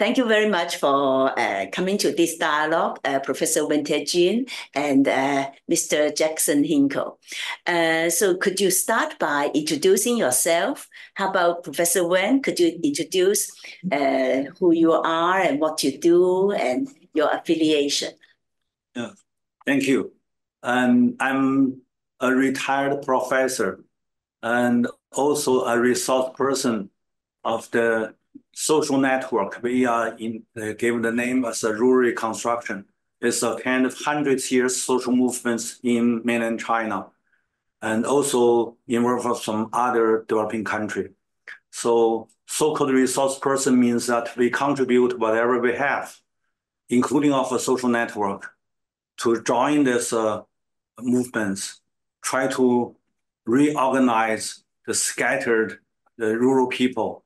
Thank you very much for coming to this dialogue, Professor Wen-Tie Jin and Mr. Jackson Hinkle. So could you start by introducing yourself? How about Professor Wen? Could you introduce who you are and what you do and your affiliation? Yeah, thank you. And I'm a retired professor and also a resource person of the social network. We are given the name as a rural reconstruction. It's a kind of hundreds years social movements in mainland China and also involve some other developing country. So-called resource person means that we contribute whatever we have, including of a social network, to join this movements, try to reorganize the scattered rural people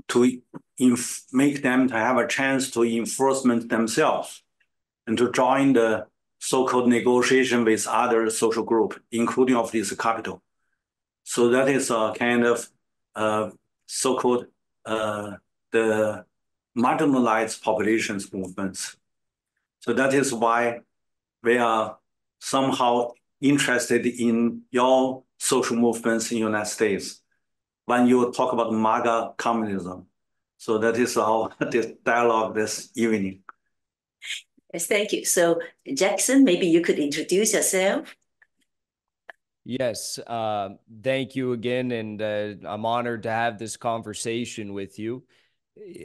to make them to have a chance to enforcement themselves and to join the so-called negotiation with other social group, including of this capital. So that is a kind of so-called the marginalized populations movements. So that is why we are somehow interested in your social movements in the United States when you talk about MAGA communism. So that is our dialogue this evening. Yes, thank you. So Jackson, maybe you could introduce yourself. Yes, thank you again, and I'm honored to have this conversation with you.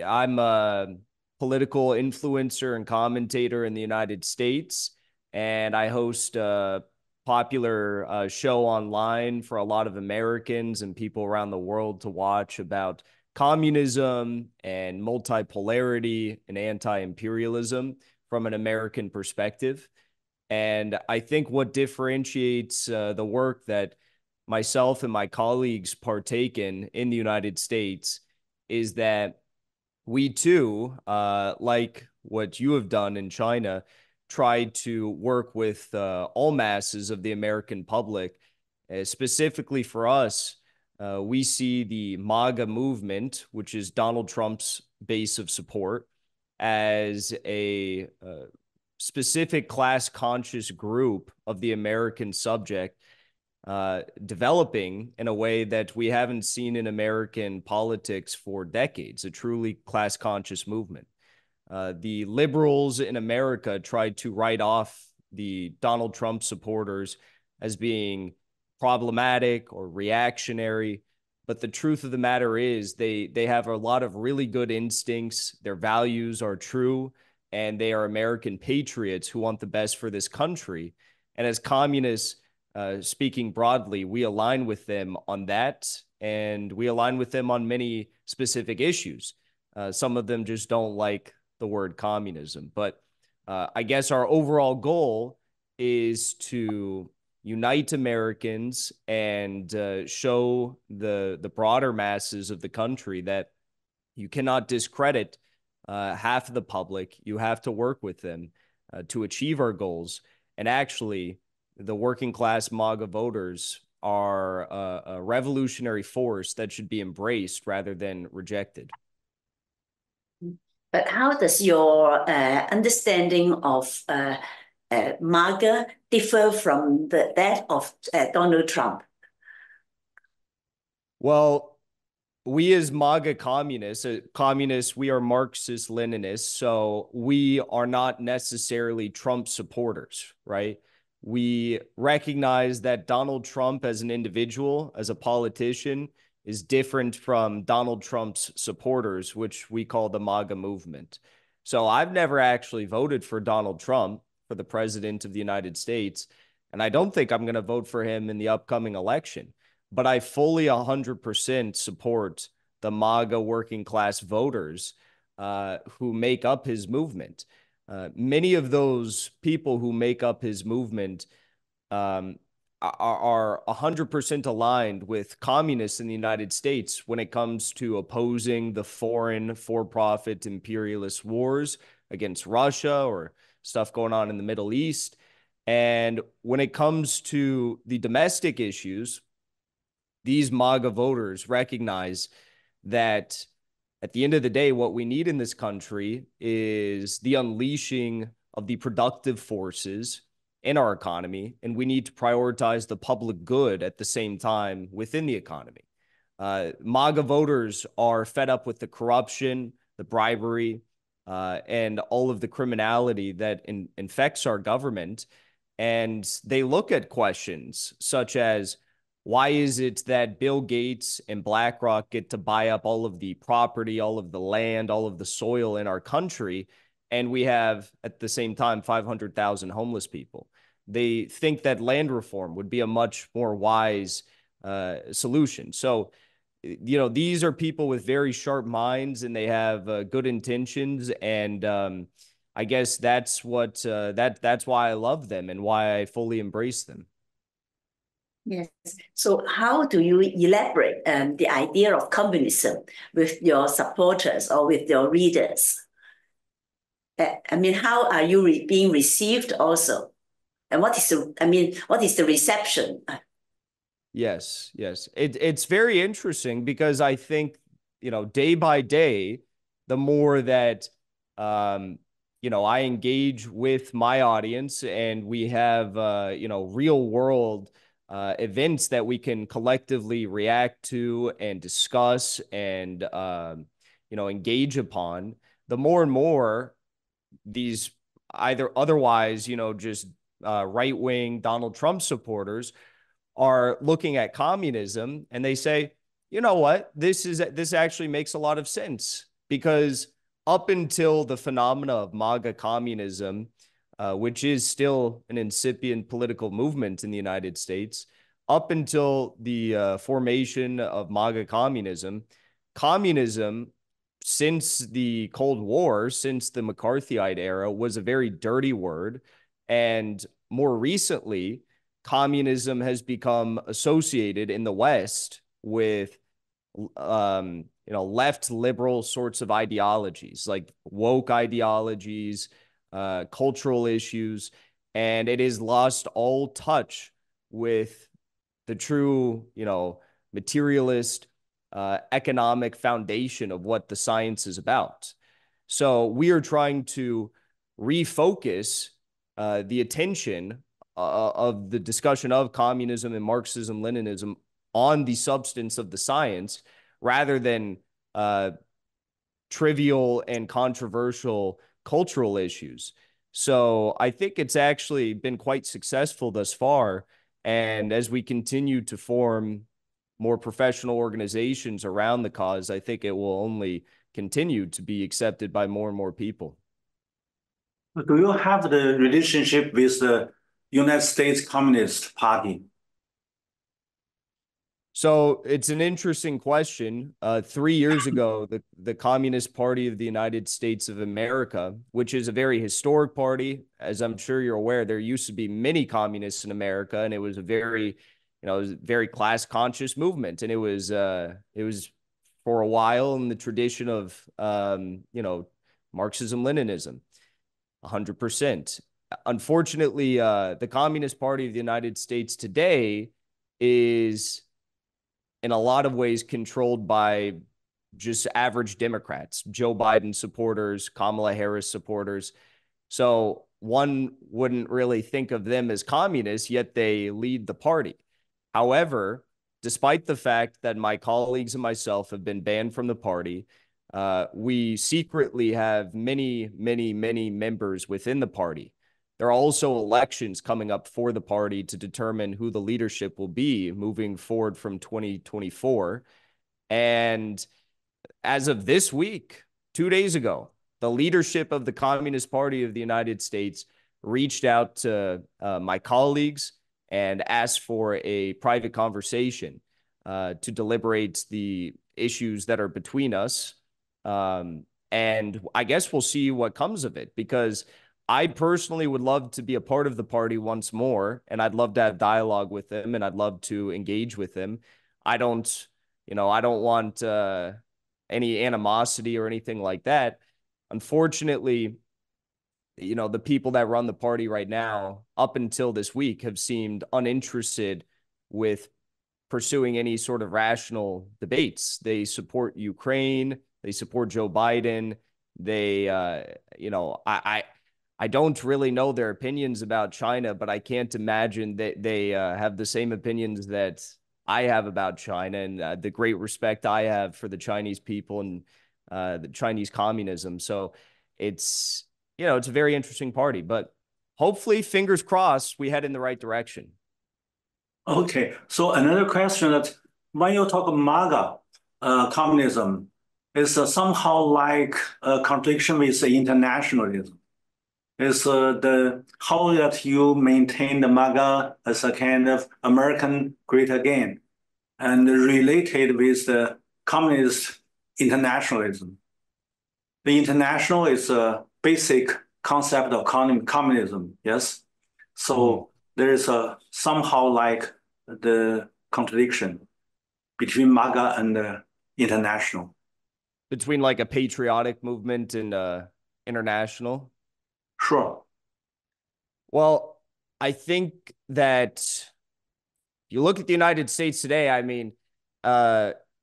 I'm a political influencer and commentator in the United States, and I host a popular show online for a lot of Americans and people around the world to watch about communism and multipolarity and anti-imperialism from an American perspective. And I think what differentiates the work that myself and my colleagues partake in the United States is that we too, like what you have done in China, try to work with all masses of the American public. Specifically for us, we see the MAGA movement, which is Donald Trump's base of support, as a specific class-conscious group of the American subject developing in a way that we haven't seen in American politics for decades, a truly class-conscious movement. The liberals in America tried to write off the Donald Trump supporters as being problematic or reactionary, but the truth of the matter is they have a lot of really good instincts. Their values are true, and they are American patriots who want the best for this country. And as communists, speaking broadly, we align with them on that, and we align with them on many specific issues. Some of them just don't like the word communism. But I guess our overall goal is to unite Americans and show the broader masses of the country that you cannot discredit half of the public. You have to work with them to achieve our goals. And actually, the working class MAGA voters are a revolutionary force that should be embraced rather than rejected. But how does your understanding of MAGA differ from that of Donald Trump? Well, we as MAGA communists, we are Marxist-Leninists, so we are not necessarily Trump supporters, right? We recognize that Donald Trump as an individual, as a politician, is different from Donald Trump's supporters, which we call the MAGA movement. So I've never actually voted for Donald Trump for the president of the United States, and I don't think I'm going to vote for him in the upcoming election. But I fully 100% support the MAGA working class voters who make up his movement. Many of those people who make up his movement are 100% aligned with communists in the United States when it comes to opposing the foreign for-profit imperialist wars against Russia or stuff going on in the Middle East. And when it comes to the domestic issues, these MAGA voters recognize that At the end of the day, what we need in this country is the unleashing of the productive forces in our economy, and we need to prioritize the public good at the same time within the economy. MAGA voters are fed up with the corruption, the bribery, and all of the criminality that infects our government. And they look at questions such as, why is it that Bill Gates and BlackRock get to buy up all of the property, all of the land, all of the soil in our country, and we have, at the same time, 500,000 homeless people? They think that land reform would be a much more wise solution. So, these are people with very sharp minds, and they have good intentions. And I guess that's what that's why I love them and why I fully embrace them. Yes. So how do you elaborate the idea of communism with your supporters or with your readers? I mean, how are you being received also? And what is the reception? Yes. It's very interesting because I think, day by day, the more that, I engage with my audience and we have, real world events that we can collectively react to and discuss and, engage upon, the more and more these either otherwise, just right-wing Donald Trump supporters are looking at communism and they say, you know what, this actually makes a lot of sense, because up until the phenomena of MAGA communism, which is still an incipient political movement in the United States, up until the formation of MAGA communism, since the Cold War, since the McCarthyite era, was a very dirty word. And more recently, communism has become associated in the West with, left liberal sorts of ideologies, like woke ideologies, cultural issues, and it has lost all touch with the true, materialist, economic foundation of what the science is about. So we are trying to refocus the attention of the discussion of communism and Marxism, Leninism on the substance of the science, rather than trivial and controversial cultural issues. So I think it's actually been quite successful thus far. And as we continue to form more professional organizations around the cause, I think it will only continue to be accepted by more and more people. Do you have the relationship with the United States Communist Party? So it's an interesting question. 3 years ago, the Communist Party of the United States of America, which is a very historic party, as I'm sure you're aware, there used to be many communists in America, and it was a very, class conscious movement. And it was for a while in the tradition of, Marxism, Leninism, 100%. Unfortunately, the Communist Party of the United States today is in a lot of ways controlled by just average Democrats, Joe Biden supporters, Kamala Harris supporters. So one wouldn't really think of them as communists, yet they lead the party. However, despite the fact that my colleagues and myself have been banned from the party, we secretly have many, many, many members within the party. There are also elections coming up for the party to determine who the leadership will be moving forward from 2024. And as of this week, 2 days ago, the leadership of the Communist Party of the United States reached out to my colleagues and asked for a private conversation to deliberate the issues that are between us. And I guess we'll see what comes of it, because I personally would love to be a part of the party once more, and I'd love to have dialogue with them, and I'd love to engage with them. I don't want any animosity or anything like that. Unfortunately, the people that run the party right now, up until this week, have seemed uninterested with pursuing any sort of rational debates. They support Ukraine. They support Joe Biden. They, you know, I don't really know their opinions about China, but I can't imagine that they have the same opinions that I have about China and the great respect I have for the Chinese people and the Chinese communism. So it's, you know, it's a very interesting party, but hopefully, fingers crossed, we head in the right direction. Okay, so another question that when you talk MAGA communism, is somehow like a contradiction with the internationalism. Is the how that you maintain the MAGA as a kind of American great again and related with the communist internationalism. The international is a basic concept of communism, yes? So there is a somehow like the contradiction between MAGA and the international. Between like a patriotic movement and international? Sure. Well, I think that you look at the United States today, I mean,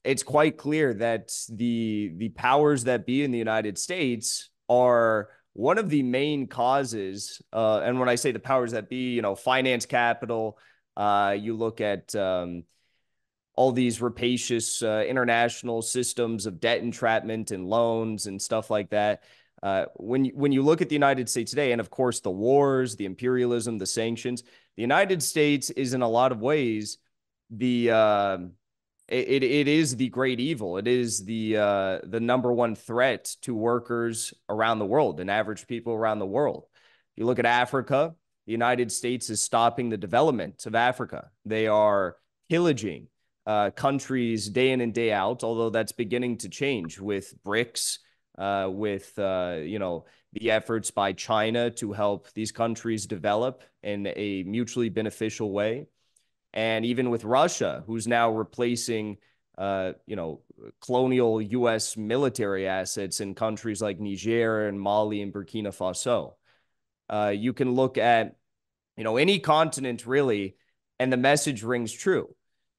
it's quite clear that the powers that be in the United States are one of the main causes. And when I say the powers that be, you know, finance capital, you look at all these rapacious international systems of debt entrapment and loans and stuff like that. When you look at the United States today, and of course the wars, the imperialism, the sanctions, the United States is in a lot of ways the it is the great evil. It is the number one threat to workers around the world and average people around the world. You look at Africa, the United States is stopping the development of Africa. They are pillaging countries day in and day out, although that's beginning to change with BRICS, with you know, the efforts by China to help these countries develop in a mutually beneficial way. And even with Russia, who's now replacing, you know, colonial U.S. military assets in countries like Niger and Mali and Burkina Faso. You can look at, you know, any continent really, and the message rings true.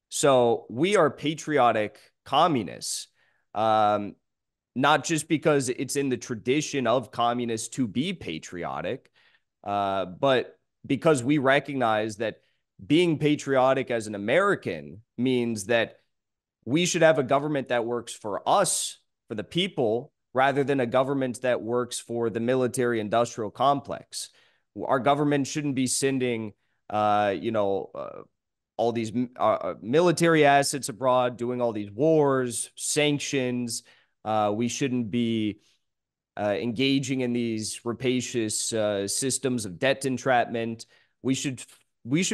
So we are patriotic communists, not just because it's in the tradition of communists to be patriotic, but because we recognize that being patriotic as an American means that we should have a government that works for us, for the people, rather than a government that works for the military industrial complex. Our government shouldn't be sending, you know, all these military assets abroad, doing all these wars, sanctions. We shouldn't be engaging in these rapacious systems of debt entrapment. We should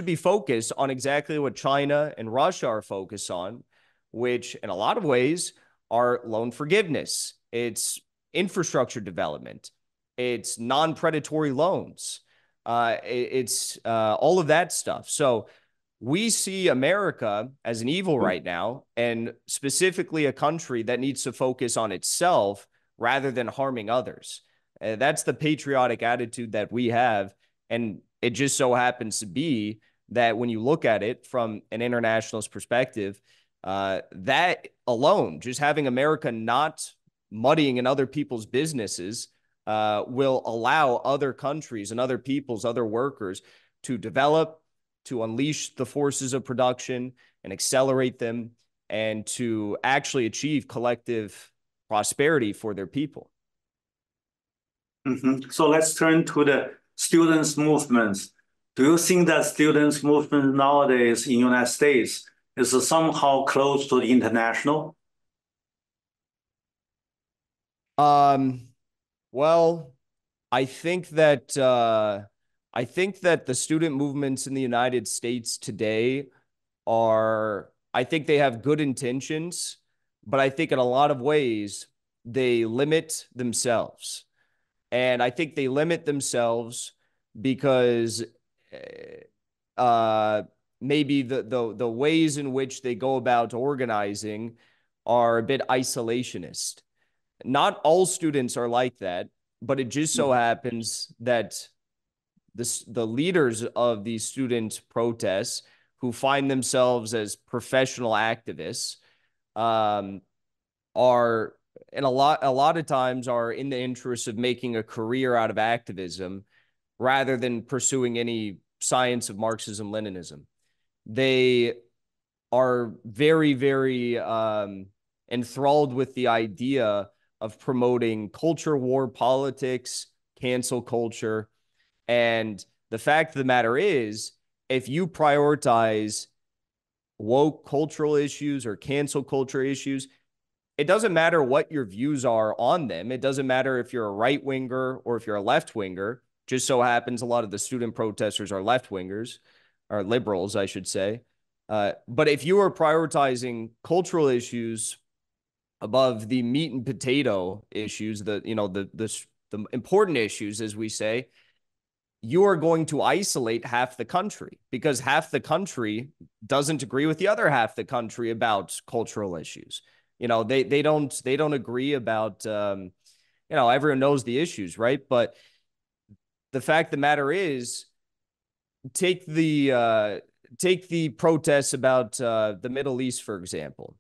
be focused on exactly what China and Russia are focused on, which in a lot of ways are loan forgiveness. It's infrastructure development. It's non-predatory loans. It's all of that stuff. So we see America as an evil right now, and specifically a country that needs to focus on itself rather than harming others. That's the patriotic attitude that we have. And it just so happens to be that when you look at it from an internationalist perspective, that alone, just having America not muddying in other people's businesses, will allow other countries and other peoples, other workers to develop, to unleash the forces of production and accelerate them, and to actually achieve collective prosperity for their people. So let's turn to the students' movements. Do you think that students' movement nowadays in the United States is somehow close to the international? Well, I think that the student movements in the United States today I think they have good intentions, but I think in a lot of ways they limit themselves. And I think they limit themselves because maybe the ways in which they go about organizing are a bit isolationist. Not all students are like that, but it just so happens that the leaders of these student protests, who find themselves as professional activists, are and a lot of times are in the interest of making a career out of activism rather than pursuing any science of Marxism, Leninism. They are very, very enthralled with the idea of promoting culture war politics, cancel culture. And the fact of the matter is, if you prioritize woke cultural issues or cancel culture issues, it doesn't matter what your views are on them. It doesn't matter if you're a right winger or if you're a left winger. Just so happens a lot of the student protesters are left wingers, or liberals, I should say. But if you are prioritizing cultural issues above the meat and potato issues, the important issues, as we say, you are going to isolate half the country because half the country doesn't agree with the other half the country about cultural issues. They don't agree about everyone knows the issues, right? But the fact of the matter is, take the protests about the Middle East, for example.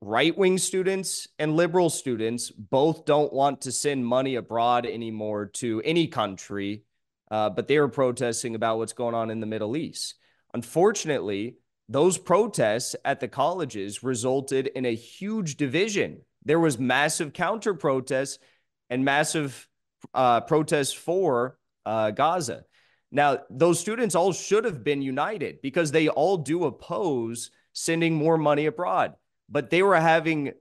Right-wing students and liberal students both don't want to send money abroad anymore to any country, but they are protesting about what's going on in the Middle East. Unfortunately, those protests at the colleges resulted in a huge division. There was massive counter-protests and massive protests for Gaza. Now, those students all should have been united because they all do oppose sending more money abroad. But they were having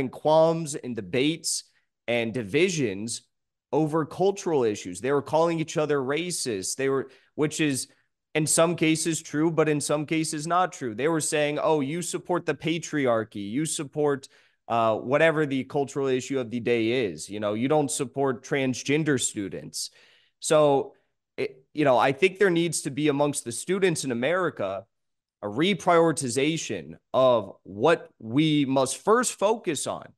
qualms and debates and divisions over cultural issues. They were calling each other racist. Which is in some cases true, but in some cases not true. They were saying, "Oh, you support the patriarchy. You support whatever the cultural issue of the day is. You don't support transgender students." So, I think there needs to be amongst the students in America a reprioritization of what we must first focus on.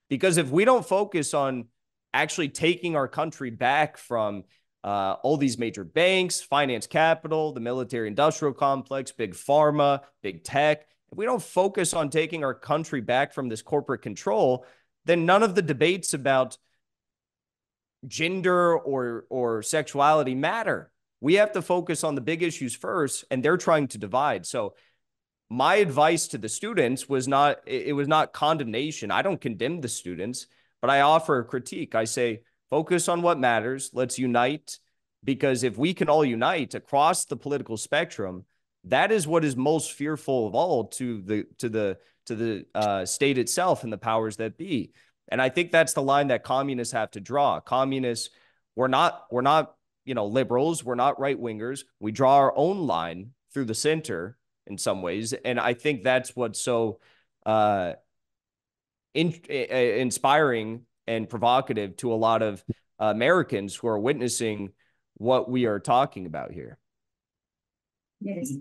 Because if we don't focus on actually taking our country back from all these major banks, finance capital, the military industrial complex, big pharma, big tech, if we don't focus on taking our country back from this corporate control, then none of the debates about gender or sexuality matter. We have to focus on the big issues first, and they're trying to divide. So my advice to the students was not condemnation. I don't condemn the students, but I offer a critique. I say, focus on what matters. Let's unite, because if we can all unite across the political spectrum, that is what is most fearful of all to the state itself and the powers that be. And I think that's the line that communists have to draw. Communists, we're not liberals. We're not right wingers. We draw our own line through the center in some ways. And I think that's what's so inspiring and provocative to a lot of Americans who are witnessing what we are talking about here. Yes,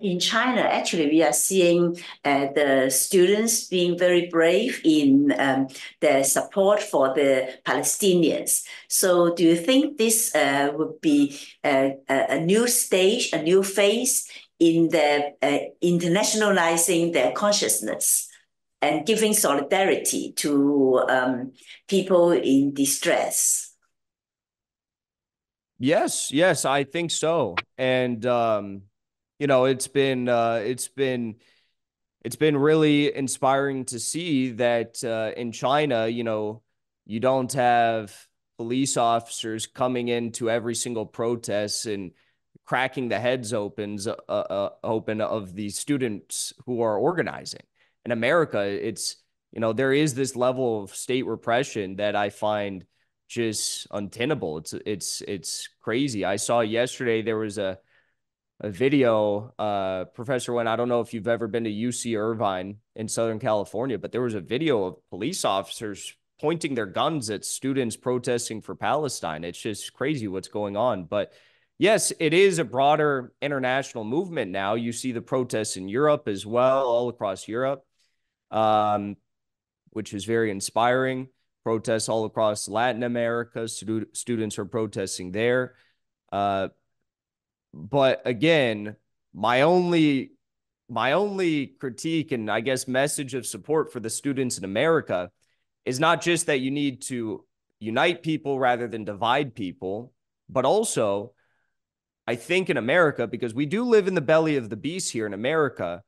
in China, actually, we are seeing the students being very brave in their support for the Palestinians. So do you think this would be a new stage, a new phase in the internationalizing their consciousness and giving solidarity to people in distress? Yes, I think so. And it's been really inspiring to see that in China, you don't have police officers coming into every single protest and cracking the heads open of the students who are organizing. In America, there is this level of state repression that I find just untenable. It's crazy. I saw yesterday there was a video, Professor Wen, I don't know if you've ever been to UC Irvine in Southern California, but there was a video of police officers pointing their guns at students protesting for Palestine. It's just crazy what's going on. But yes, it is a broader international movement now. You see the protests in Europe as well, all across Europe, which is very inspiring. Protests all across Latin America. Students are protesting there. But again, my only my only critique and I guess message of support for the students in America is not just that you need to unite people rather than divide people, but also I think in America, because we do live in the belly of the beast here in America,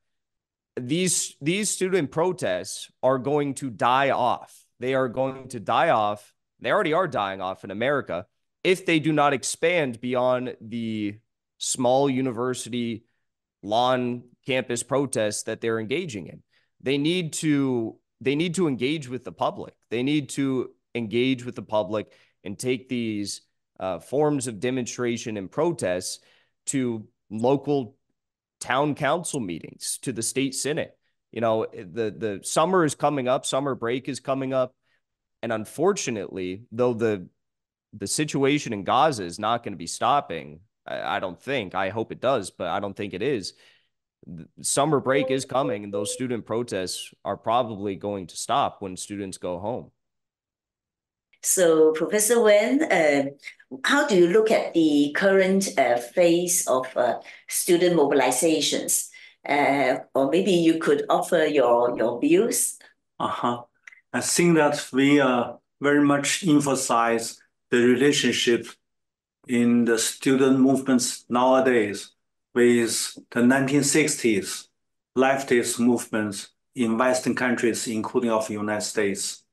these student protests are going to die off. They are going to die off. They already are dying off in America if they do not expand beyond the small university lawn campus protests that they're engaging in. They need to engage with the public. They need to engage with the public and take these forms of demonstration and protests to local town council meetings, to the state senate. You know, the summer is coming up, summer break is coming up, and unfortunately, though the situation in Gaza is not going to be stopping, I don't think. I hope it does, but I don't think it is. Summer break is coming, and those student protests are probably going to stop when students go home. So, Professor Wen, how do you look at the current phase of student mobilizations? Or maybe you could offer your views. I think that we very much emphasize the relationship in the student movements nowadays with the 1960s leftist movements in Western countries, including of the United States.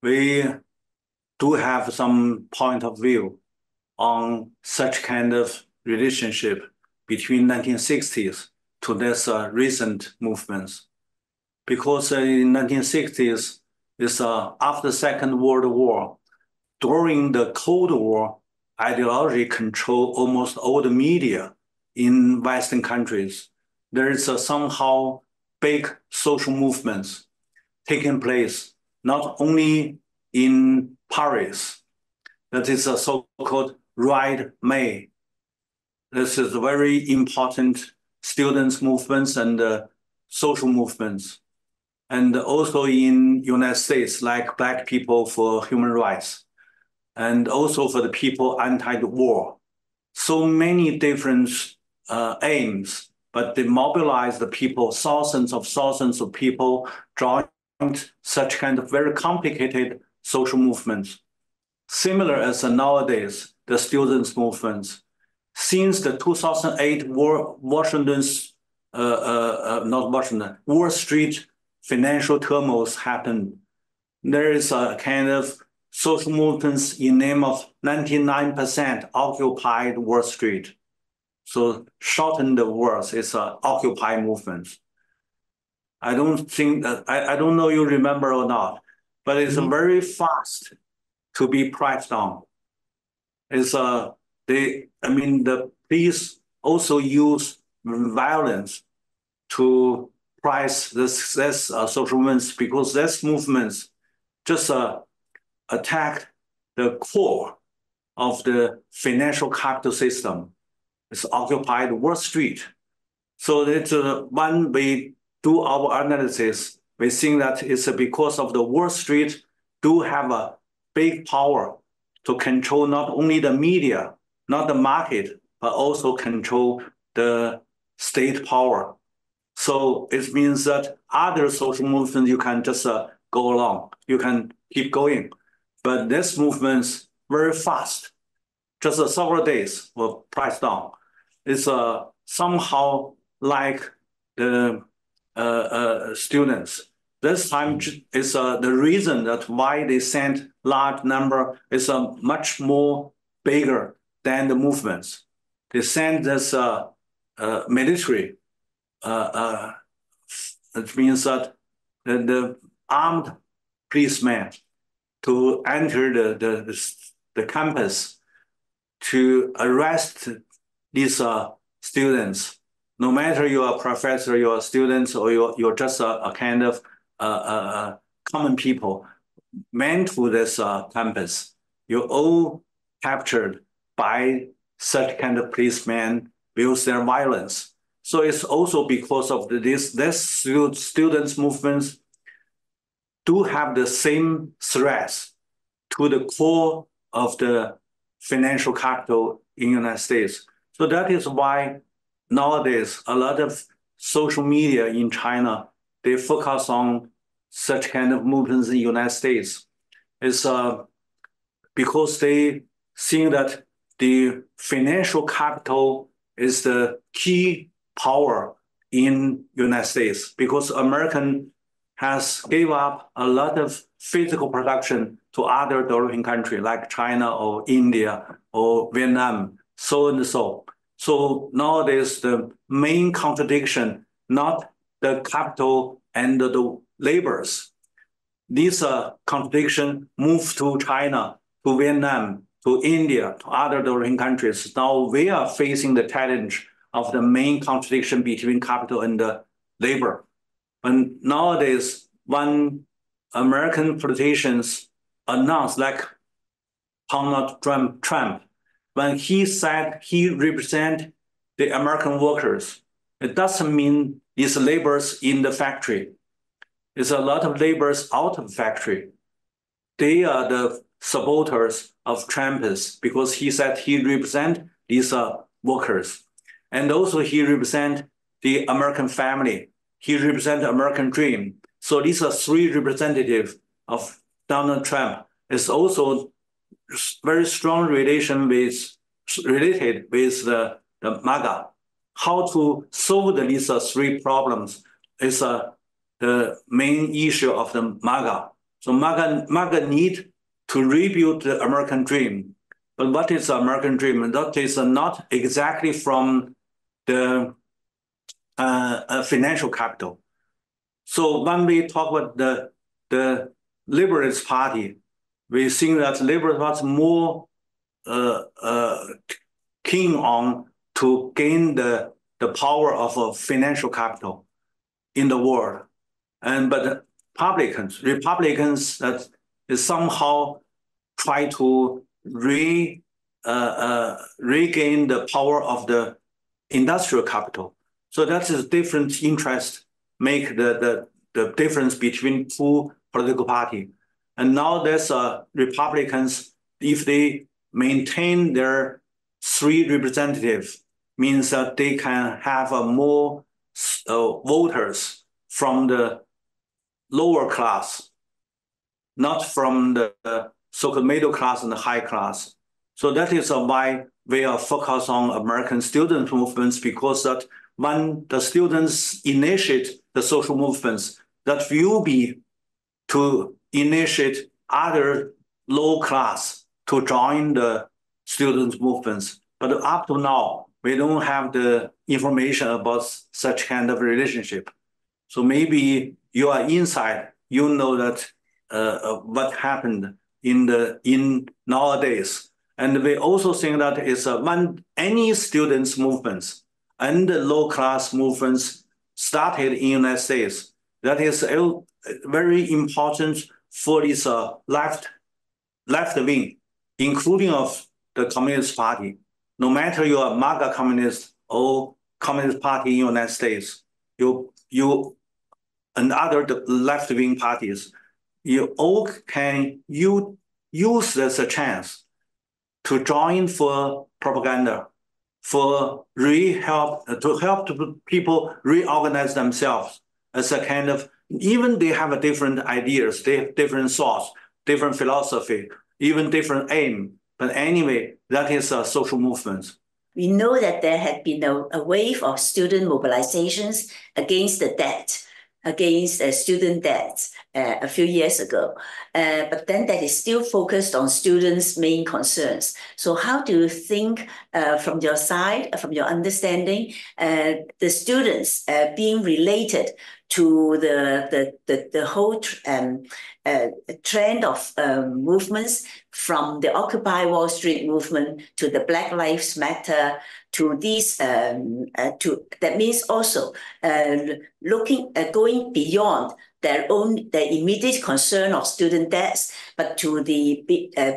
We do have some point of view on such kind of relationship between 1960s to this recent movements. Because in 1960s, it's after Second World War, during the Cold War, ideology controlled almost all the media in Western countries. There is somehow big social movements taking place, not only in Paris, that is a so-called Right May. This is a very important students' movements and social movements. And also in United States, like Black People for Human Rights, and also for the people anti-war. So many different aims, but they mobilize the people, thousands of people joined such kind of very complicated social movements. Similar as nowadays, the students' movements. Since the 2008 Wall Street financial turmoils happened, there is a kind of social movements in name of 99% occupied Wall Street. So shortened the words, it's an Occupy movement. I don't think that, I don't know you remember or not, but it's very fast to be priced down. It's the police also use violence to price this social movements, because this movements just attack the core of the financial capital system. It's occupied Wall Street. So it's when we do our analysis, we think that it's because of the Wall Street do have a big power to control not only the media, not the market, but also control the state power. So it means that other social movements, you can just go along, you can keep going. But this movement's very fast. Just several days will price down. It's somehow like the students. This time is the reason that why they sent large number is much more bigger than the movements. They sent this military. It means that the armed policemen to enter the campus to arrest these students. No matter you're a professor, you're a student, or you're just a kind of common people meant to this campus, you're all captured by such kind of policemen with their violence. So it's also because of this students' movements do have the same threats to the core of the financial capital in the United States. So that is why nowadays a lot of social media in China, they focus on such kind of movements in the United States. It's because they think that the financial capital is the key power in United States, because American has gave up a lot of physical production to other developing countries like China or India or Vietnam, so and so. So nowadays, the main contradiction, not the capital and the laborers. These contradiction move to China, to Vietnam, to India, to other developing countries. Now we are facing the challenge of the main contradiction between capital and the labor. And nowadays, when American politicians announce, like Donald Trump, when he said he represent the American workers, it doesn't mean it's laborers in the factory. It's a lot of laborers out of the factory. They are the supporters of Trumpists because he said he represent these workers. And also he represent the American family. He represent the American dream. So these are three representatives of Donald Trump. It's also very strong related with the MAGA. How to solve these three problems is the main issue of the MAGA. So MAGA need to rebuild the American dream. But what is the American dream? That is not exactly from the financial capital. So when we talk about the Liberals Party, we think that Liberals was more keen on to gain the power of a financial capital in the world. But Republicans that is somehow try to regain the power of the industrial capital. So that is different interest make the difference between two political parties. And now there's Republicans, if they maintain their three representatives, means that they can have more voters from the lower class, not from the so-called middle class and the high class. So that is why we are focused on American student movements, because that when the students initiate the social movements, that will be to initiate other low class to join the student movements. But up to now, we don't have the information about such kind of relationship. So maybe you are inside, you know that what happened in nowadays. And we also think that it's when any students movements and the low class movements started in the United States, that is very important for this left wing, including of the Communist Party. No matter you are MAGA communist or Communist Party in the United States, you and other left-wing parties, you all can use this a chance to join for propaganda, for to help people reorganize themselves as a kind of, even they have a different ideas, they have different thoughts, different philosophy, even different aim. But anyway, that is a social movement. We know that there had been a wave of student mobilizations against the debt, against student debt a few years ago. But then that is still focused on students' main concerns. So how do you think from your side, from your understanding, the students being related to the whole trend of movements from the Occupy Wall Street movement to the Black Lives Matter to these, that means also going beyond their immediate concern of student debts, but to the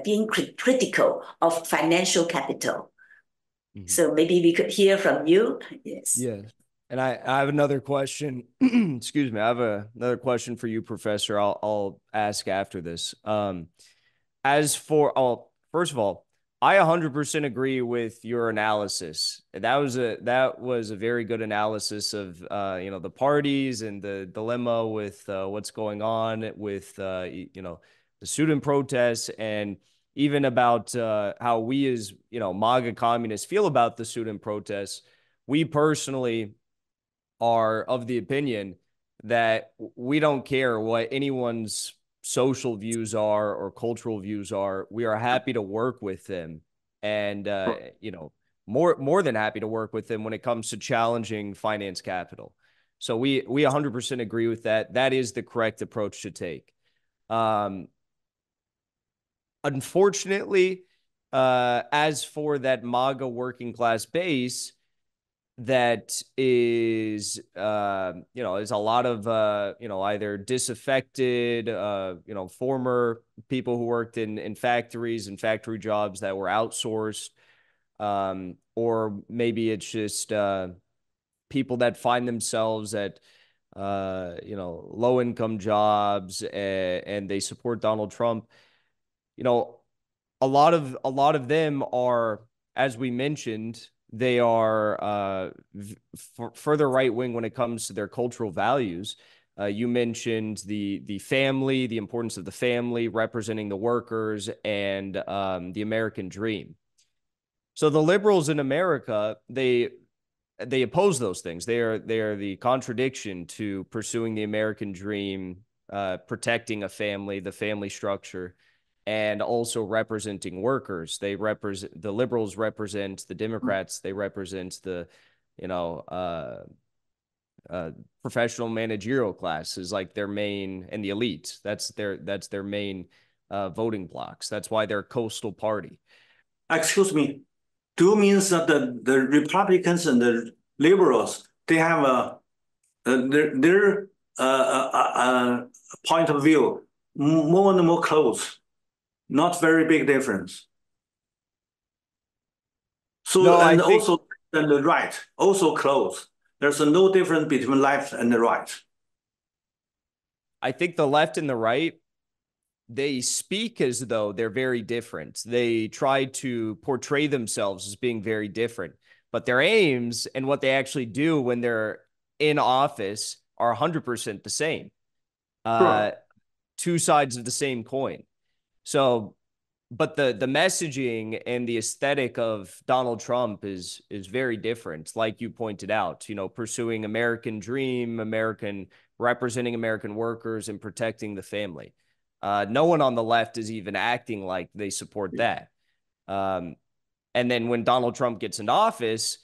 being critical of financial capital. Mm-hmm. So maybe we could hear from you. Yes. Yes. And I have another question. Excuse me. I have another question for you, Professor. I'll ask after this. First of all, I 100% agree with your analysis. That was a very good analysis of the parties and the dilemma with what's going on with the student protests, and even about how we as MAGA communists feel about the student protests. We personally are of the opinion that we don't care what anyone's social views are or cultural views are. We are happy to work with them, and more than happy to work with them when it comes to challenging finance capital. So we 100% agree with that. That is the correct approach to take. Unfortunately, as for that MAGA working class base, that is is a lot of either disaffected former people who worked in factories and factory jobs that were outsourced, or maybe it's just people that find themselves at low income jobs, and they support Donald Trump. A lot of them are, as we mentioned, they are further right wing when it comes to their cultural values. You mentioned the family, the importance of the family, representing the workers, and the American dream. So the liberals in America, they oppose those things. They are the contradiction to pursuing the American dream, protecting a family, the family structure, and also representing workers. The liberals represent the Democrats. They represent the professional managerial class is like their main, and the elite. That's their main voting blocks. That's why they're a coastal party. Excuse me. Do you mean that the Republicans and the liberals, they have their point of view more and more close, not very big difference. So No, and also and the right also close. There's no difference between left and the right. I think the left and the right, they speak as though they're very different. They try to portray themselves as being very different, but their aims and what they actually do when they're in office are 100% the same. Sure. Two sides of the same coin. So, but the messaging and the aesthetic of Donald Trump is very different. Like you pointed out, pursuing American dream, representing American workers, and protecting the family. No one on the left is even acting like they support that. And then when Donald Trump gets into office,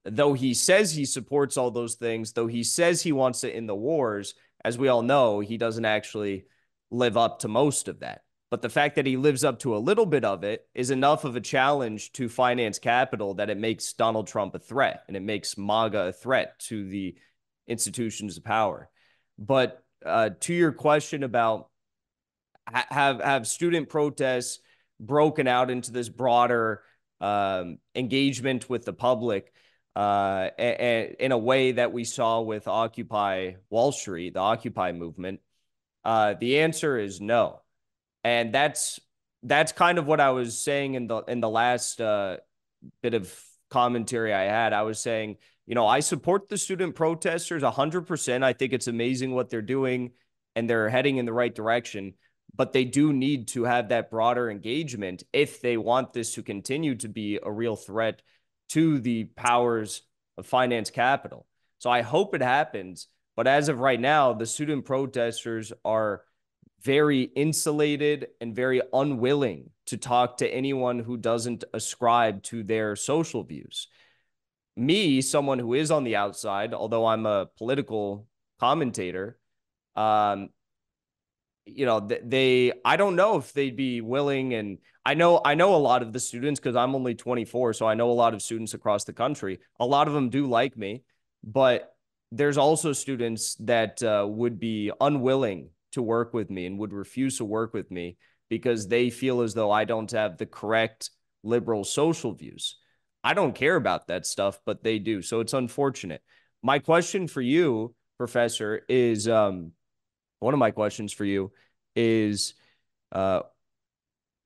though he says he supports all those things, though he says he wants to end the wars, as we all know, he doesn't actually live up to most of that. But the fact that he lives up to a little bit of it is enough of a challenge to finance capital that it makes Donald Trump a threat, and it makes MAGA a threat to the institutions of power. But to your question about have student protests broken out into this broader engagement with the public in a way that we saw with Occupy Wall Street, the Occupy movement? The answer is no. And that's kind of what I was saying in the last bit of commentary I had. I was saying, I support the student protesters 100%. I think it's amazing what they're doing, and they're heading in the right direction. But they do need to have that broader engagement if they want this to continue to be a real threat to the powers of finance capital. So I hope it happens. But as of right now, the student protesters are very insulated and very unwilling to talk to anyone who doesn't ascribe to their social views. Me, someone who is on the outside, although I'm a political commentator, I don't know if they'd be willing. And I know a lot of the students, because I'm only 24, so I know a lot of students across the country. A lot of them do like me, but there's also students that would be unwilling to work with me and would refuse to work with me because they feel as though I don't have the correct liberal social views. I don't care about that stuff, but they do. So it's unfortunate. My question for you, Professor, is one of my questions for you is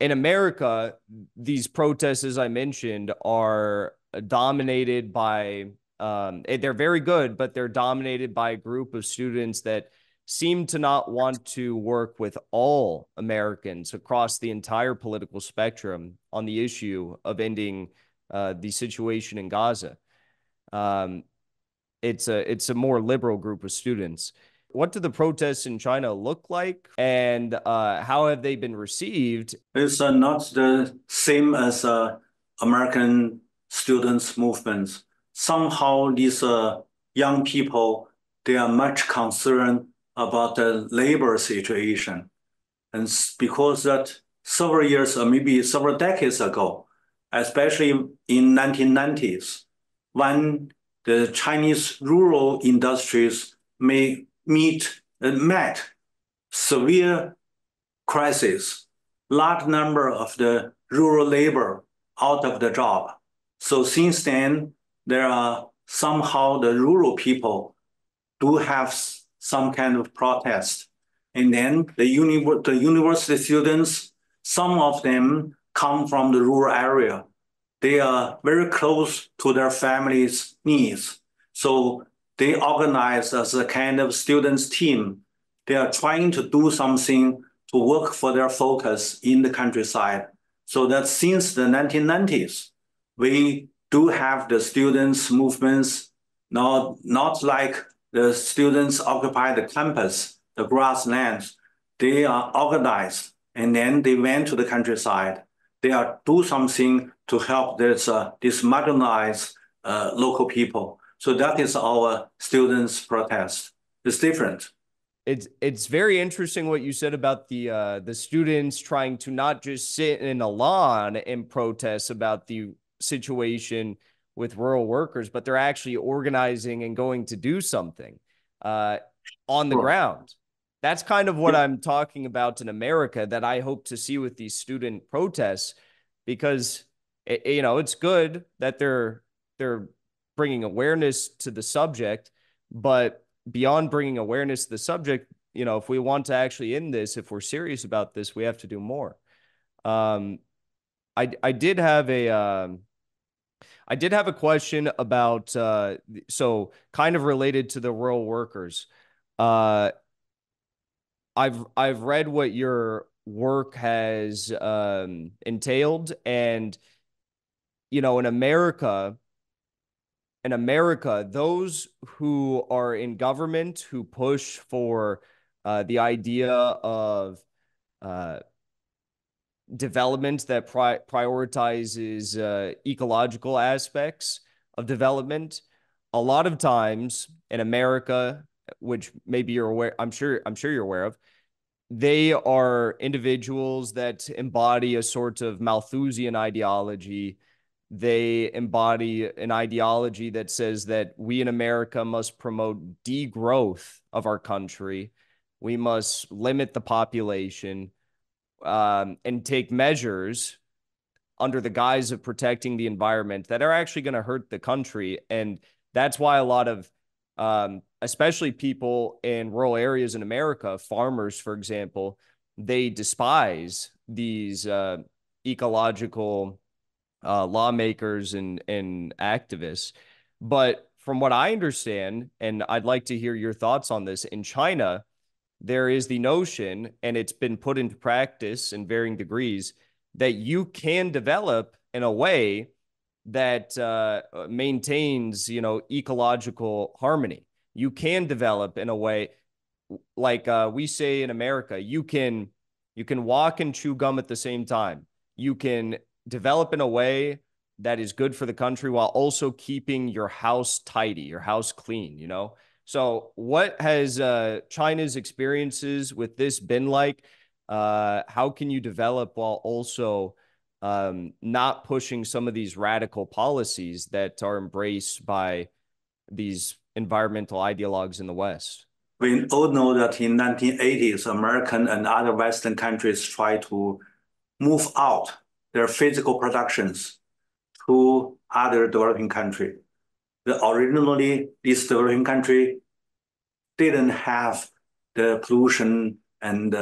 in America, these protests, as I mentioned, are dominated by, they're very good, but they're dominated by a group of students that seem to not want to work with all Americans across the entire political spectrum on the issue of ending the situation in Gaza. It's a more liberal group of students. What do the protests in China look like, and how have they been received? It's not the same as American students' movements. Somehow these young people, they are much concerned about the labor situation. And because that several years or maybe several decades ago, especially in 1990s, when the Chinese rural industries met severe crisis, large number of the rural labor out of the job. So since then, there are somehow the rural people do have some kind of protest. And then the university students, some of them come from the rural area. They are very close to their families' needs. So they organize as a kind of students' team. They are trying to do something to work for their focus in the countryside. So that since the 1990s, we do have the students' movements, not like the students occupy the campus, the grasslands. They are organized, and then they went to the countryside. They are do something to help this marginalized local people. So that is our students' protest. It's different. It's very interesting what you said about the students trying to not just sit in a lawn and protest about the situation with rural workers, but they're actually organizing and going to do something on the ground. That's kind of what I'm talking about in America that I hope to see with these student protests, because it's good that they're bringing awareness to the subject, but beyond bringing awareness to the subject, if we want to actually end this, if we're serious about this, we have to do more. I did have a question about so kind of related to the rural workers. I've read what your work has entailed, and in America, those who are in government who push for the idea of development that prioritizes ecological aspects of development, a lot of times in America, which maybe you're aware, I'm sure you're aware of, they are individuals that embody a sort of Malthusian ideology. They embody an ideology that says that we in America must promote degrowth of our country. We must limit the population and take measures under the guise of protecting the environment that are actually going to hurt the country. And that's why a lot of, especially people in rural areas in America, farmers, for example, they despise these ecological lawmakers and activists. But from what I understand, and I'd like to hear your thoughts on this, in China, there is the notion, and it's been put into practice in varying degrees, that you can develop in a way that maintains, ecological harmony. You can develop in a way, like we say in America, you can walk and chew gum at the same time. You can develop in a way that is good for the country while also keeping your house tidy, your house clean, So what has China's experiences with this been like? How can you develop while also not pushing some of these radical policies that are embraced by these environmental ideologues in the West? We all know that in 1980s, American and other Western countries tried to move out their physical productions to other developing countries. Originally, this developing country didn't have the pollution and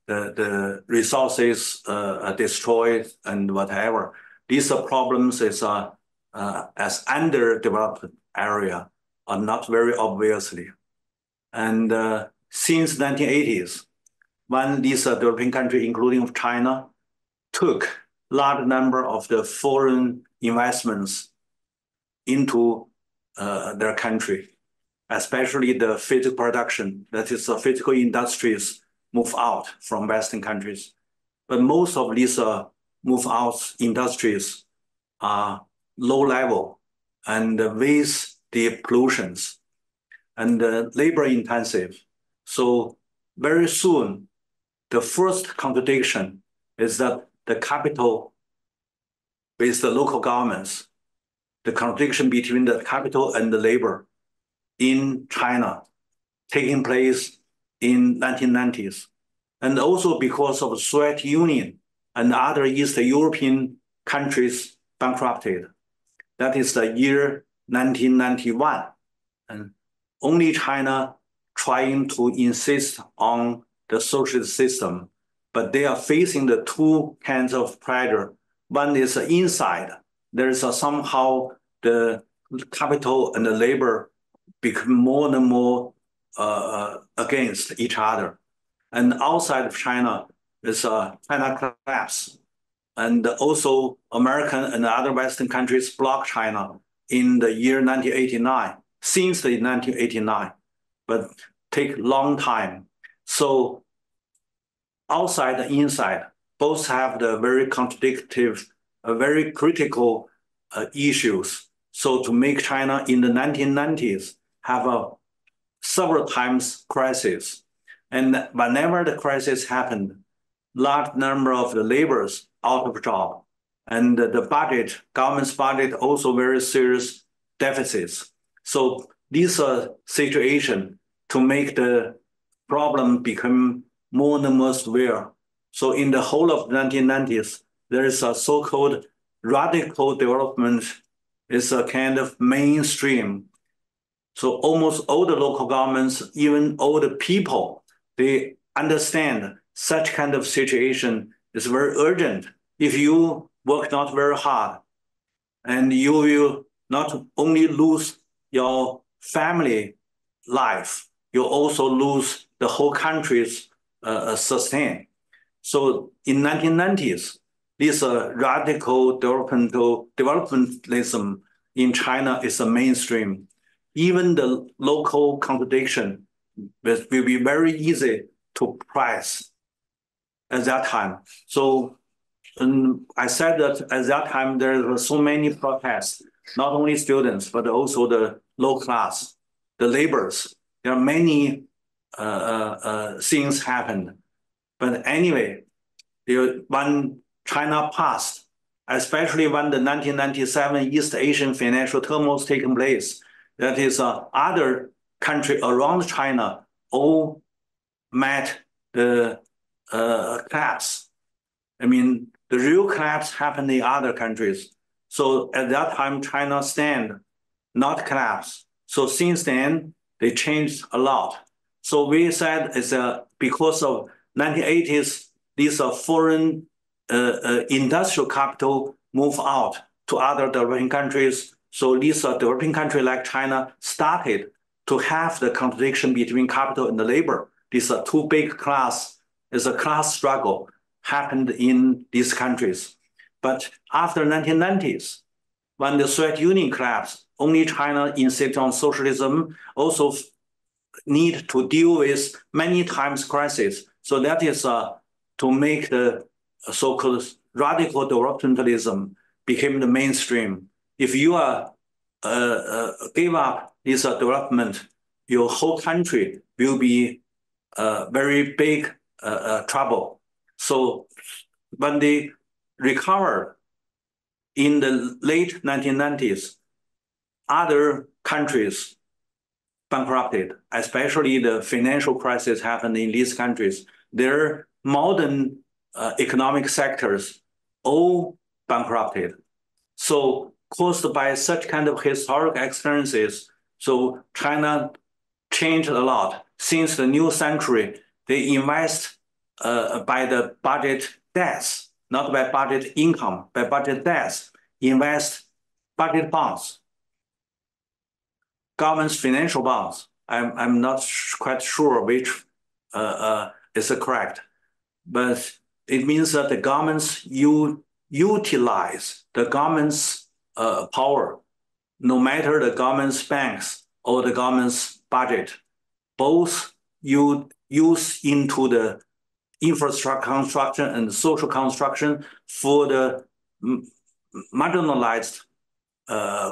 the resources are destroyed and whatever. These problems is as underdeveloped area are not very obviously. And since 1980s, when these developing countries, including China, took large number of the foreign investments into their country, especially the physical production, that is the physical industries move out from Western countries. But most of these move out industries are low level and with the pollutions and labor intensive. So very soon, the first contradiction is that the capital with the local governments, the contradiction between the capital and the labor in China taking place in 1990s. And also because of the Soviet Union and other East European countries bankrupted. That is the year 1991. And only China trying to insist on the socialist system, but they are facing the two kinds of pressure. One is inside. There is somehow the capital and the labor become more and more against each other. And outside of China is China collapse. And also American and other Western countries block China in the year 1989, since the 1989, but take long time. So outside and inside, both have the very contradictive, very critical issues. So to make China in the 1990s have a several times crisis. And whenever the crisis happened, large number of the laborers out of job. And the budget, government's budget also very serious deficits. So this situation to make the problem become more and more severe. So in the whole of the 1990s, there is a so-called radical development is a kind of mainstream. So almost all the local governments, even all the people, they understand such kind of situation is very urgent. If you work not very hard, and you will not only lose your family life, you also lose the whole country's sustain. So in 1990s, this radical developmentalism in China is a mainstream. Even the local contradiction will be very easy to price at that time. So I said that at that time, there were so many protests, not only students, but also the low class, the laborers. There are many things happened. But anyway, when China passed, especially when the 1997 East Asian financial turmoil was taking place, that is other countries around China all met the collapse. I mean, the real collapse happened in other countries. So at that time, China stand, not collapse. So since then, they changed a lot. So we said it's because of 1980s, these foreign industrial capital move out to other developing countries. So these developing countries like China started to have the contradiction between capital and the labor. These are two big class, is a class struggle happened in these countries. But after 1990s, when the Soviet Union collapsed, only China insisted on socialism, also need to deal with many times crisis. So that is to make the so-called radical developmentalism became the mainstream. If you give up this development, your whole country will be very big trouble. So when they recovered in the late 1990s, other countries bankrupted, especially the financial crisis happened in these countries. Their modern economic sectors all bankrupted. So caused by such kind of historic experiences, so China changed a lot. Since the new century, they invest by the budget debts, not by budget income, by budget debts, invest budget bonds, government's financial bonds. I'm not quite sure which is correct, but it means that the governments utilize the government's power, no matter the government's banks or the government's budget, both you use into the infrastructure construction and social construction for the marginalized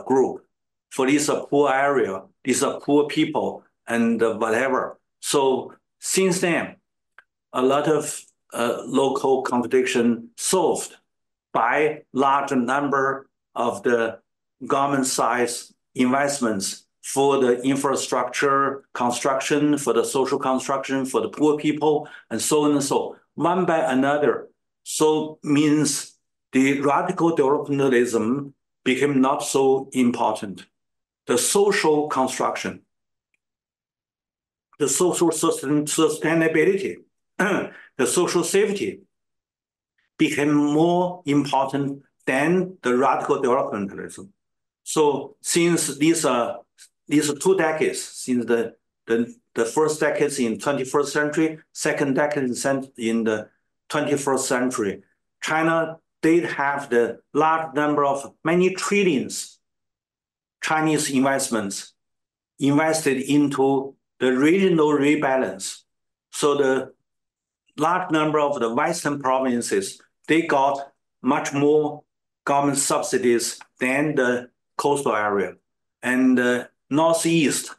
group, for this poor area, these poor people, and whatever. So since then, a lot of local contradiction solved by large number of the government size investments for the infrastructure construction, for the social construction, for the poor people, and so on and so, one by another. So means the radical developmentalism became not so important. The social construction, the social sustainability, the social safety became more important than the radical developmentalism. So since these 2 decades, since the first decades in 21st century, second decade in the 21st century, China did have the large number of many trillions Chinese investments invested into the regional rebalance. So the large number of the Western provinces, they got much more government subsidies than the coastal area. And the Northeast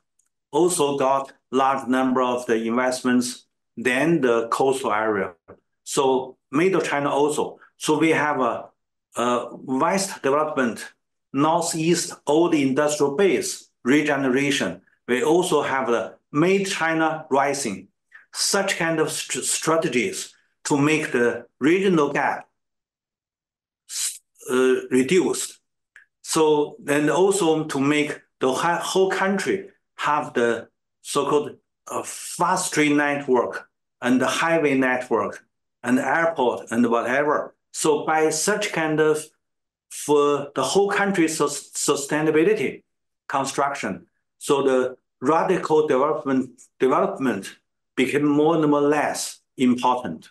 also got large number of the investments than the coastal area. So Middle China also. So we have a West development, Northeast old industrial base regeneration. We also have the Mid China rising, such kind of strategies to make the regional gap reduced. So then also to make the whole country have the so-called fast train network and the highway network and the airport and whatever. So by such kind of, for the whole country's sustainability construction, so the radical development became more and more less important.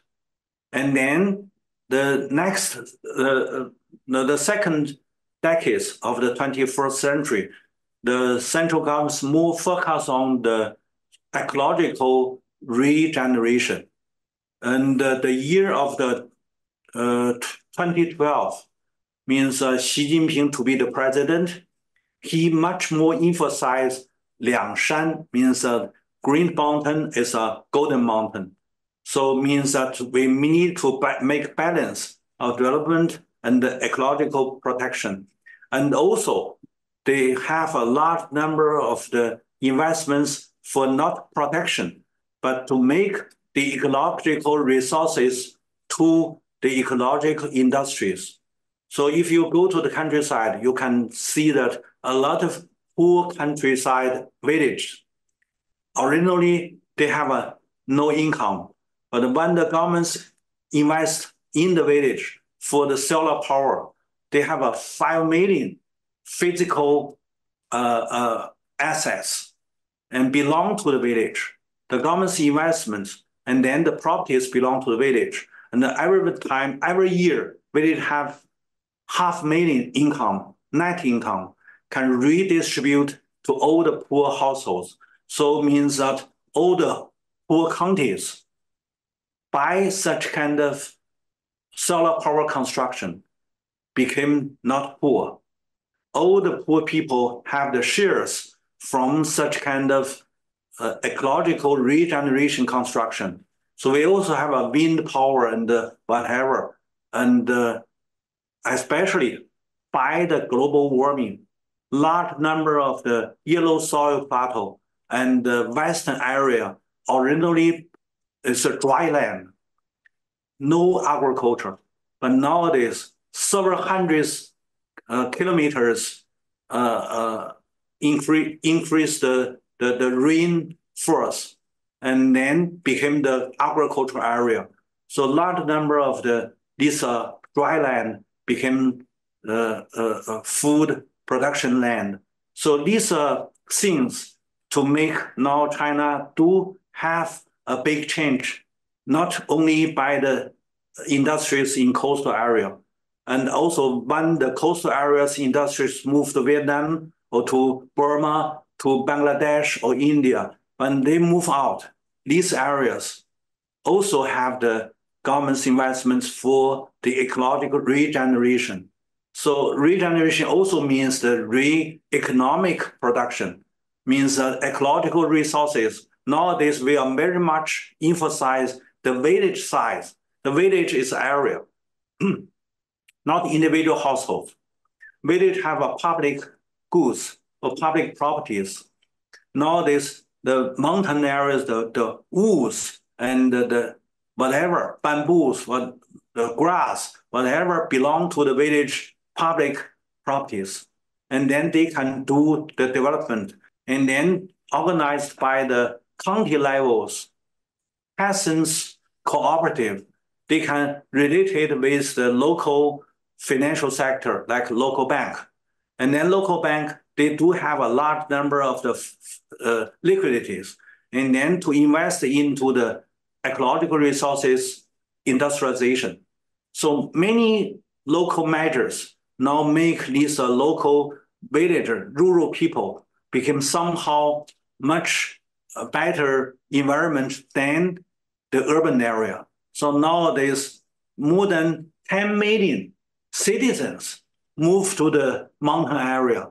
And then the next, the second decades of the 21st century, the central government's more focus on the ecological regeneration. And the year of the 2012 means Xi Jinping to be the president. He much more emphasized Liangshan, means green mountain is a golden mountain. So means that we need to make balance of development and the ecological protection. And also, they have a large number of the investments for not protection, but to make the ecological resources to the ecological industries. So if you go to the countryside, you can see that a lot of poor countryside villages, originally they have no income, but when the governments invest in the village for the solar power, they have a 5 million physical assets and belong to the village. The government's investments and then the properties belong to the village. And every year, village have 500,000 income, net income, can redistribute to all the poor households. So it means that all the poor counties by such kind of solar power construction became not poor. All the poor people have the shares from such kind of ecological regeneration construction. So we also have a wind power and whatever, and especially by the global warming, large number of the yellow soil plateau and the western area originally is a dry land, no agriculture. But nowadays, several hundreds kilometers increase the rainforest and then became the agricultural area. So large number of this dry land became food production land. So these things to make now China do have a big change, not only by the industries in coastal area, and also when the coastal areas industries move to Vietnam or to Burma, to Bangladesh or India, when they move out, these areas also have the government's investments for the ecological regeneration. So regeneration also means the economic production, means ecological resources. Nowadays, we are very much emphasize the village size. The village is area, not individual households. Village have a public goods or public properties. Nowadays, the mountain areas, the woods and the whatever, bamboos, the grass, whatever belong to the village public properties. And then they can do the development. And then organized by the county levels, peasants cooperative, they can relate it with the local financial sector, like local bank. And then local bank, they do have a large number of the liquidities. And then to invest into the ecological resources industrialization. So many local measures now make these local villager, rural people become somehow much better environment than the urban area. So nowadays, more than 10 million citizens moved to the mountain area.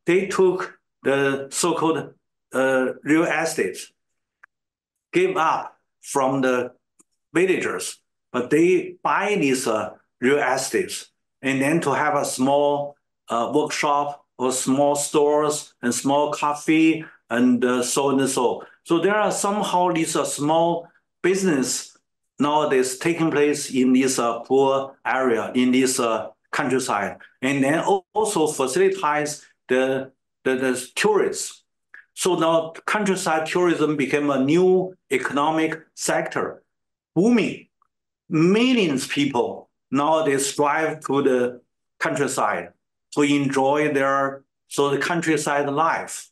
They took the so-called real estate, gave up from the villagers, but they buy these real estates and then to have a small workshop or small stores and small coffee and so and so. So there are somehow these small business nowadays taking place in this poor area, in this countryside, and then also facilitates the tourists. So now countryside tourism became a new economic sector, booming. Millions of people nowadays drive to the countryside to enjoy the countryside life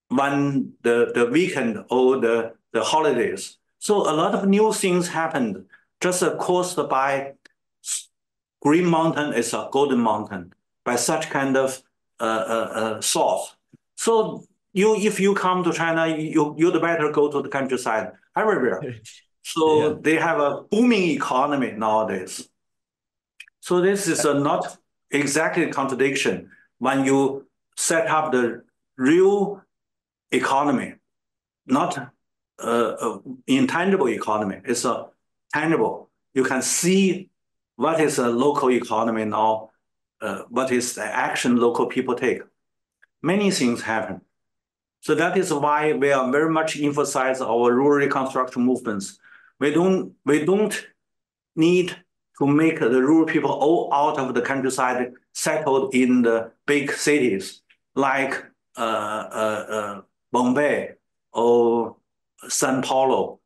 when the weekend or the holidays. So a lot of new things happened just caused by Green Mountain is a golden mountain by such kind of source. So if you come to China, you'd better go to the countryside everywhere. So they have a booming economy nowadays. So this is not exactly a contradiction when you set up the real economy, not intangible economy. It's a tangible. You can see what is a local economy now, what is the action local people take. Many things happen. So that is why we are very much emphasize our rural reconstruction movements. We don't need to make the rural people all out of the countryside settled in the big cities like Bombay or Sao Paulo.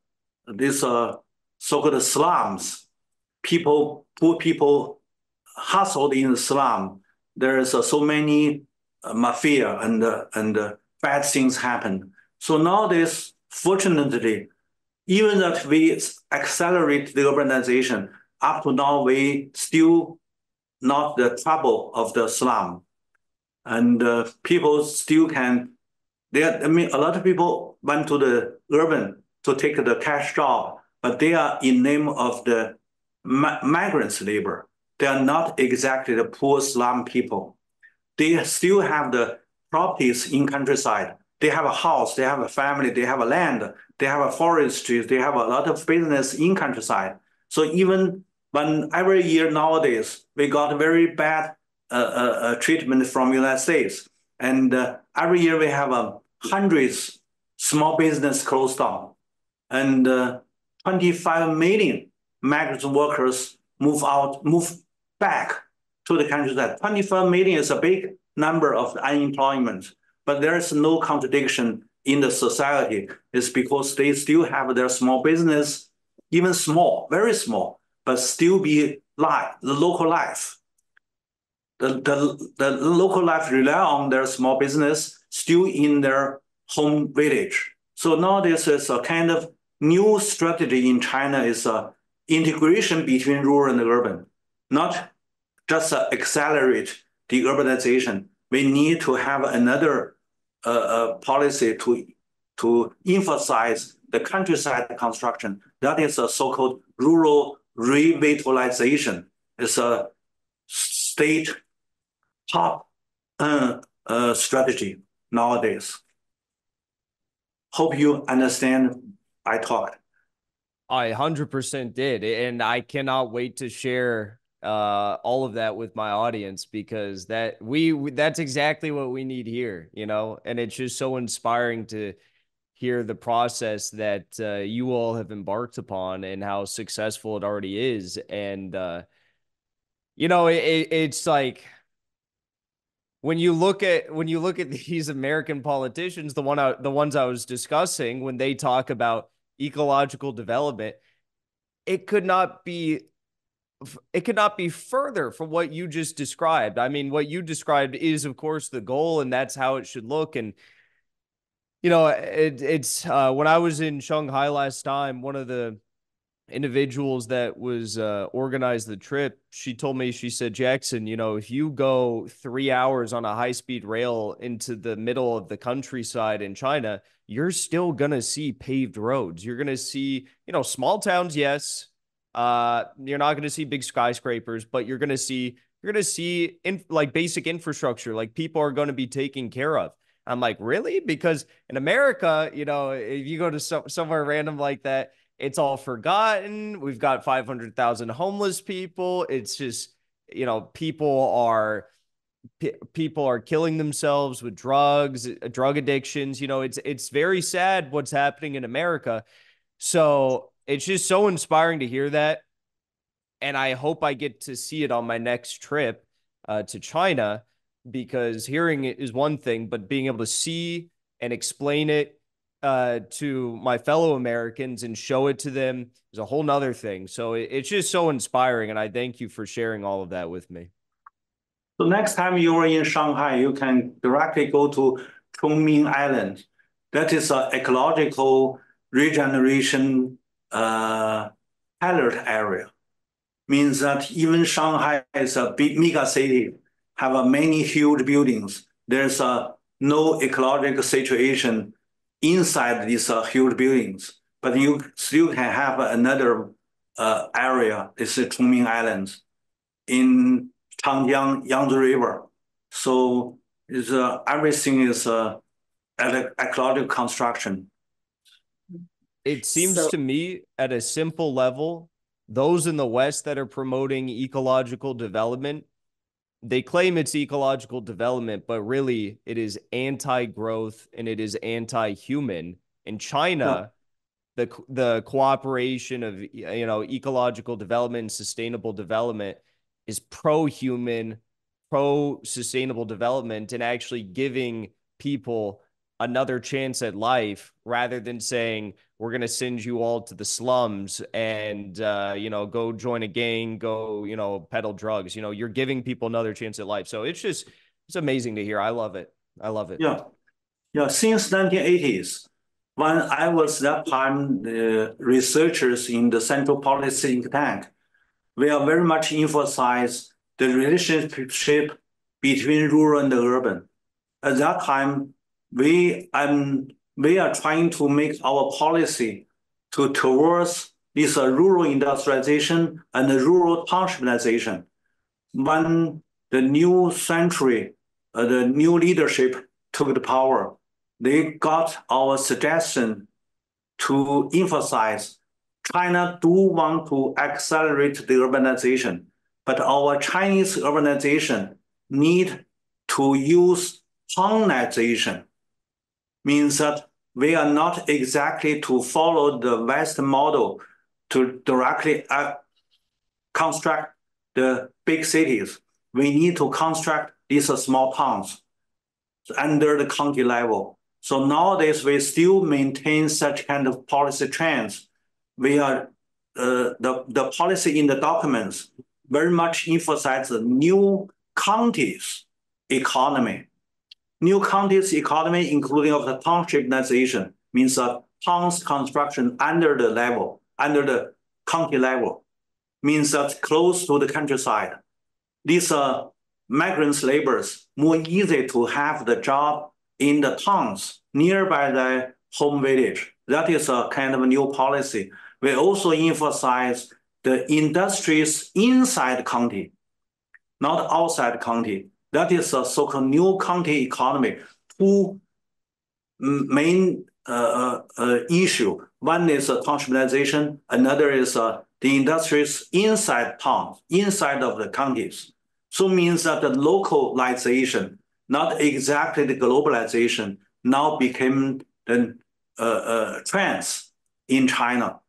These so-called slums. Poor people hustled in the slum. There is so many mafia and bad things happen. So nowadays, fortunately, even that we accelerate the urbanization, up to now we still not the trouble of the slum, and people still can. A lot of people went to the urban to take the cash job, but they are in name of the migrants labor. They are not exactly the poor slum people. They still have the properties in countryside. They have a house, they have a family, they have a land, they have a forestry, they have a lot of business in countryside. So even when every year nowadays, we got very bad treatment from United States. And every year we have hundreds small business closed down. And 25 million migrant workers move back to the countryside. 25 million is a big number of unemployment, but there is no contradiction in the society. It's because they still have their small business, even small, very small, but still be life, the local life. The local life rely on their small business still in their home village. So now this is a kind of new strategy in China is integration between rural and urban, not just accelerate the urbanization. We need to have another policy to emphasize the countryside construction. That is a so-called rural revitalization. It's a state top strategy nowadays. Hope you understand I talked. I 100% did. And I cannot wait to share all of that with my audience, because that's exactly what we need here, you know, and it's just so inspiring to hear the process that you all have embarked upon and how successful it already is. And, you know, it's like, when you look at these American politicians, the ones I was discussing, when they talk about ecological development, it could not be further from what you just described. I mean, what you described is, of course, the goal, and that's how it should look. And you know, it's when I was in Shanghai last time, one of the individuals that was organized the trip, she told me, she said, Jackson, you know, if you go 3 hours on a high-speed rail into the middle of the countryside in China, you're still gonna see paved roads. You're gonna see, you know, small towns, yes. You're not gonna see big skyscrapers, but you're gonna see like basic infrastructure, like people are gonna be taken care of. I'm like, really? Because in America, you know, if you go to somewhere random like that, it's all forgotten. We've got 500,000 homeless people. It's just, you know, people are killing themselves with drugs, drug addictions. You know, it's very sad what's happening in America. So it's just so inspiring to hear that. And I hope I get to see it on my next trip to China, because hearing it is one thing, but being able to see and explain it to my fellow Americans and show it to them is a whole nother thing. So it's just so inspiring. And I thank you for sharing all of that with me. So next time you are in Shanghai, you can directly go to Chongming Island. That is an ecological regeneration pilot area. Means that even Shanghai is a big mega city, have many huge buildings. There's no ecological situation inside these huge buildings, but you still can have another area. It's Chongming Island in Changjiang, Yangtze River. So everything is ecological construction. It seems to me, at a simple level, those in the West that are promoting ecological development, they claim it's ecological development, but really it is anti-growth and it is anti-human. In China, the cooperation of, you know, ecological development and sustainable development is pro-human, pro-sustainable development, and actually giving people another chance at life, rather than saying, we're going to send you all to the slums and, you know, go join a gang, go, you know, peddle drugs. You know, you're giving people another chance at life. So it's amazing to hear. I love it. I love it. Yeah. Yeah. Since 1980s, when I was that time researchers in the Central Policy Think Tank, we are very much emphasize the relationship between rural and urban. At that time, we are trying to make our policy towards this rural industrialization and rural townshipization. When the new century, the new leadership took the power, they got our suggestion to emphasize China do want to accelerate the urbanization, but our Chinese urbanization need to use townization. Means that we are not exactly to follow the Western model to directly construct the big cities. We need to construct these small towns under the county level. So nowadays, we still maintain such kind of policy trends. We are the policy in the documents very much emphasize the new counties economy. New counties economy, including of the townshipization, means towns construction under the county level, means that close to the countryside. These migrants laborers more easy to have the job in the towns nearby the home village. That is a kind of a new policy. We also emphasize the industries inside county, not outside county. That is a so-called new county economy. Two main issue. One is townshipization. Another is the industries inside towns, inside of the counties. So means that the localization, not exactly the globalization, now became the trends in China.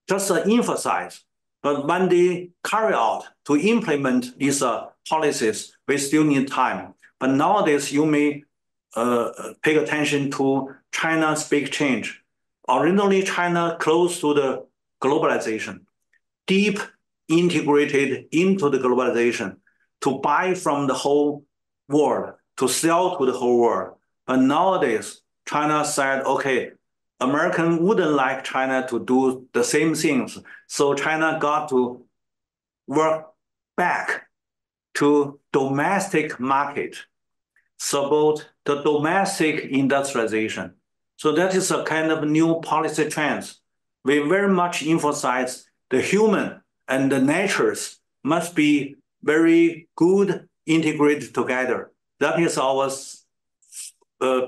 Just emphasize. But when they carry out to implement these policies, we still need time. But nowadays, you may pay attention to China's big change. Originally, China close to the globalization, deep integrated into the globalization to buy from the whole world, to sell to the whole world. But nowadays, China said, okay, American wouldn't like China to do the same things. So China got to work back to domestic market, support the domestic industrialization. So that is a kind of new policy trends. We very much emphasize the human and the natures must be very good integrated together. That is our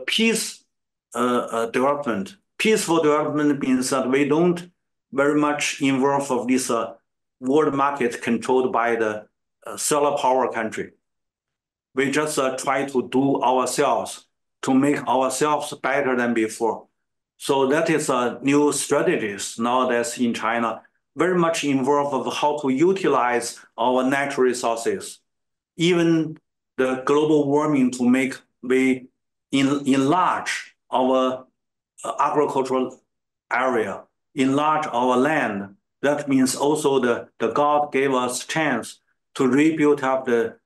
peace development. Peaceful development means that we don't very much involve of this world market controlled by the solar power country. We just try to do ourselves to make ourselves better than before. So that is a new strategies nowadays in China, very much involved of how to utilize our natural resources. Even the global warming to make we enlarge our agricultural area, enlarge our land. That means also the God gave us chance to rebuild up the